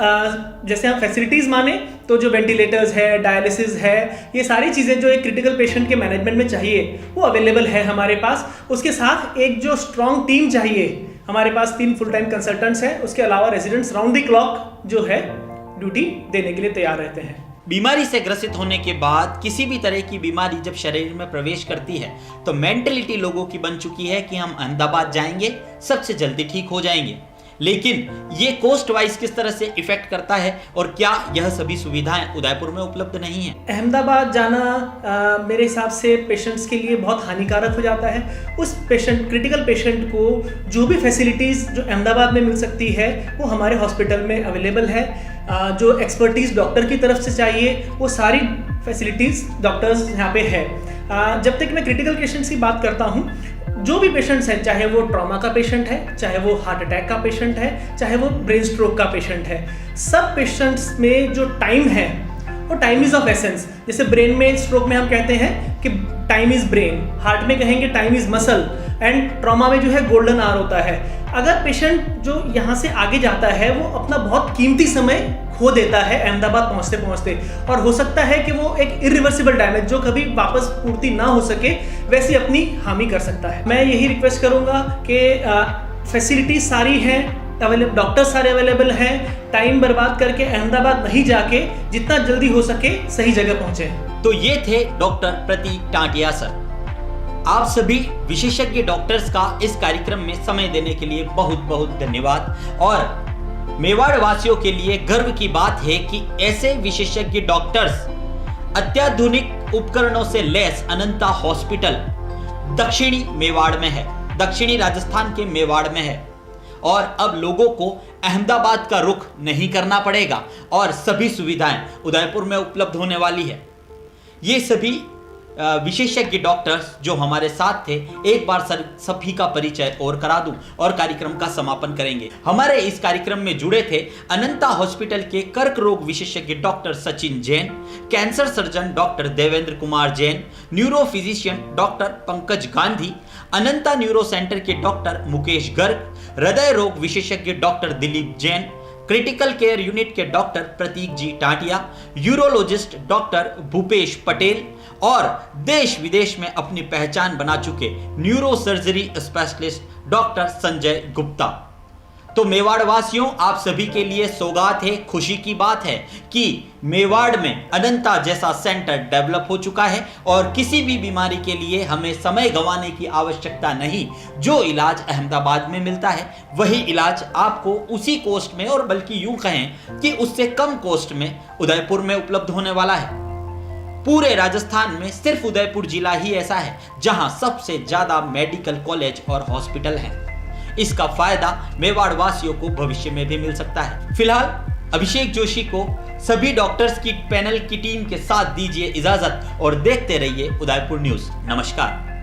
जैसे हम फैसिलिटीज़ माने तो जो वेंटिलेटर्स है, डायलिसिस है, ये सारी चीज़ें जो एक क्रिटिकल पेशेंट के मैनेजमेंट में चाहिए वो अवेलेबल है हमारे पास। उसके साथ एक जो स्ट्रॉन्ग टीम चाहिए, हमारे पास 3 फुल टाइम कंसल्टेंट्स हैं। उसके अलावा रेजिडेंट्स राउंड द क्लॉक जो है ड्यूटी देने के लिए तैयार रहते हैं। बीमारी से ग्रसित होने के बाद किसी भी तरह की बीमारी जब शरीर में प्रवेश करती है तो मेंटलिटी लोगों की बन चुकी है कि हम अहमदाबाद जाएंगे, सबसे जल्दी ठीक हो जाएंगे। लेकिन ये कॉस्ट वाइज किस तरह से इफेक्ट करता है और क्या यह सभी सुविधाएं उदयपुर में उपलब्ध नहीं है? अहमदाबाद जाना मेरे हिसाब से पेशेंट्स के लिए बहुत हानिकारक हो जाता है। उस पेशेंट, क्रिटिकल पेशेंट को जो भी फैसिलिटीज़ जो अहमदाबाद में मिल सकती है वो हमारे हॉस्पिटल में अवेलेबल है। जो एक्सपर्टीज़ डॉक्टर की तरफ से चाहिए वो सारी फैसिलिटीज़ डॉक्टर्स यहाँ पे है। जब तक मैं क्रिटिकल पेशेंट्स की बात करता हूँ, जो भी पेशेंट्स हैं, चाहे वो ट्रॉमा का पेशेंट है, चाहे वो हार्ट अटैक का पेशेंट है, चाहे वो ब्रेन स्ट्रोक का पेशेंट है, सब पेशेंट्स में जो टाइम है वो टाइम इज़ ऑफ एसेंस। जैसे ब्रेन में स्ट्रोक में हम कहते हैं कि टाइम इज़ ब्रेन, हार्ट में कहेंगे time is muscle, and trauma में जो है गोल्डन आवर होता है। अगर पेशेंट जो यहाँ से आगे जाता है वो अपना बहुत कीमती समय खो देता है अहमदाबाद पहुँचते पहुँचते, और हो सकता है कि वो एक इरिवर्सिबल डैमेज जो कभी वापस पूर्ति ना हो सके वैसी अपनी हामी कर सकता है। मैं यही रिक्वेस्ट करूँगा कि फैसिलिटी सारी हैं अवेलेबल, डॉक्टर्स सारे अवेलेबल हैं, टाइम बर्बाद करके अहमदाबाद नहीं जाके जितना जल्दी हो सके सही जगह पहुँचे। तो ये थे डॉक्टर प्रतीक टांटिया सर। आप सभी विशेषज्ञ डॉक्टर्स का इस कार्यक्रम में समय देने के लिए बहुत बहुत धन्यवाद। और मेवाड़ वासियों के लिए गर्व की बात है कि ऐसे विशेषज्ञ डॉक्टर्स अत्याधुनिक उपकरणों से लैस अनंता हॉस्पिटल दक्षिणी मेवाड़ में है, दक्षिणी राजस्थान के मेवाड़ में है। और अब लोगों को अहमदाबाद का रुख नहीं करना पड़ेगा और सभी सुविधाएं उदयपुर में उपलब्ध होने वाली है। ये सभी विशेषज्ञ डॉक्टर्स जो हमारे साथ थे, एक बार सभी का परिचय और करा दूं और कार्यक्रम का समापन करेंगे। हमारे इस कार्यक्रम में जुड़े थे अनंता हॉस्पिटल के कर्क रोग विशेषज्ञ doctor Sachin Jain, cancer surgeon doctor Devendra Kumar Jain, neuro physician doctor Pankaj Gandhi, Ananta neuro centre के डॉक्टर मुकेश गर्ग, हृदय रोग विशेषज्ञ doctor Dilip Jain, critical care unit के doctor Pratik ji Tatiya, urologist doctor Bhupesh Patel और देश विदेश में अपनी पहचान बना चुके neuro surgery specialist doctor Sanjay Gupta. तो मेवाड़ वासियों, आप सभी के लिए सौगात है, खुशी की बात है कि मेवाड़ में अनंता जैसा सेंटर डेवलप हो चुका है और किसी भी बीमारी के लिए हमें समय गंवाने की आवश्यकता नहीं। जो इलाज अहमदाबाद में मिलता है वही इलाज आपको उसी कॉस्ट में, और बल्कि यूं कहें कि उससे कम कॉस्ट में उदयपुर में उपलब्ध होने वाला है। पूरे राजस्थान में सिर्फ उदयपुर जिला ही ऐसा है जहां सबसे ज्यादा मेडिकल कॉलेज और हॉस्पिटल हैं। इसका फायदा मेवाड़ वासियों को भविष्य में भी मिल सकता है। फिलहाल अभिषेक जोशी को सभी डॉक्टर्स की पैनल की टीम के साथ दीजिए इजाजत और देखते रहिए उदयपुर न्यूज़। नमस्कार।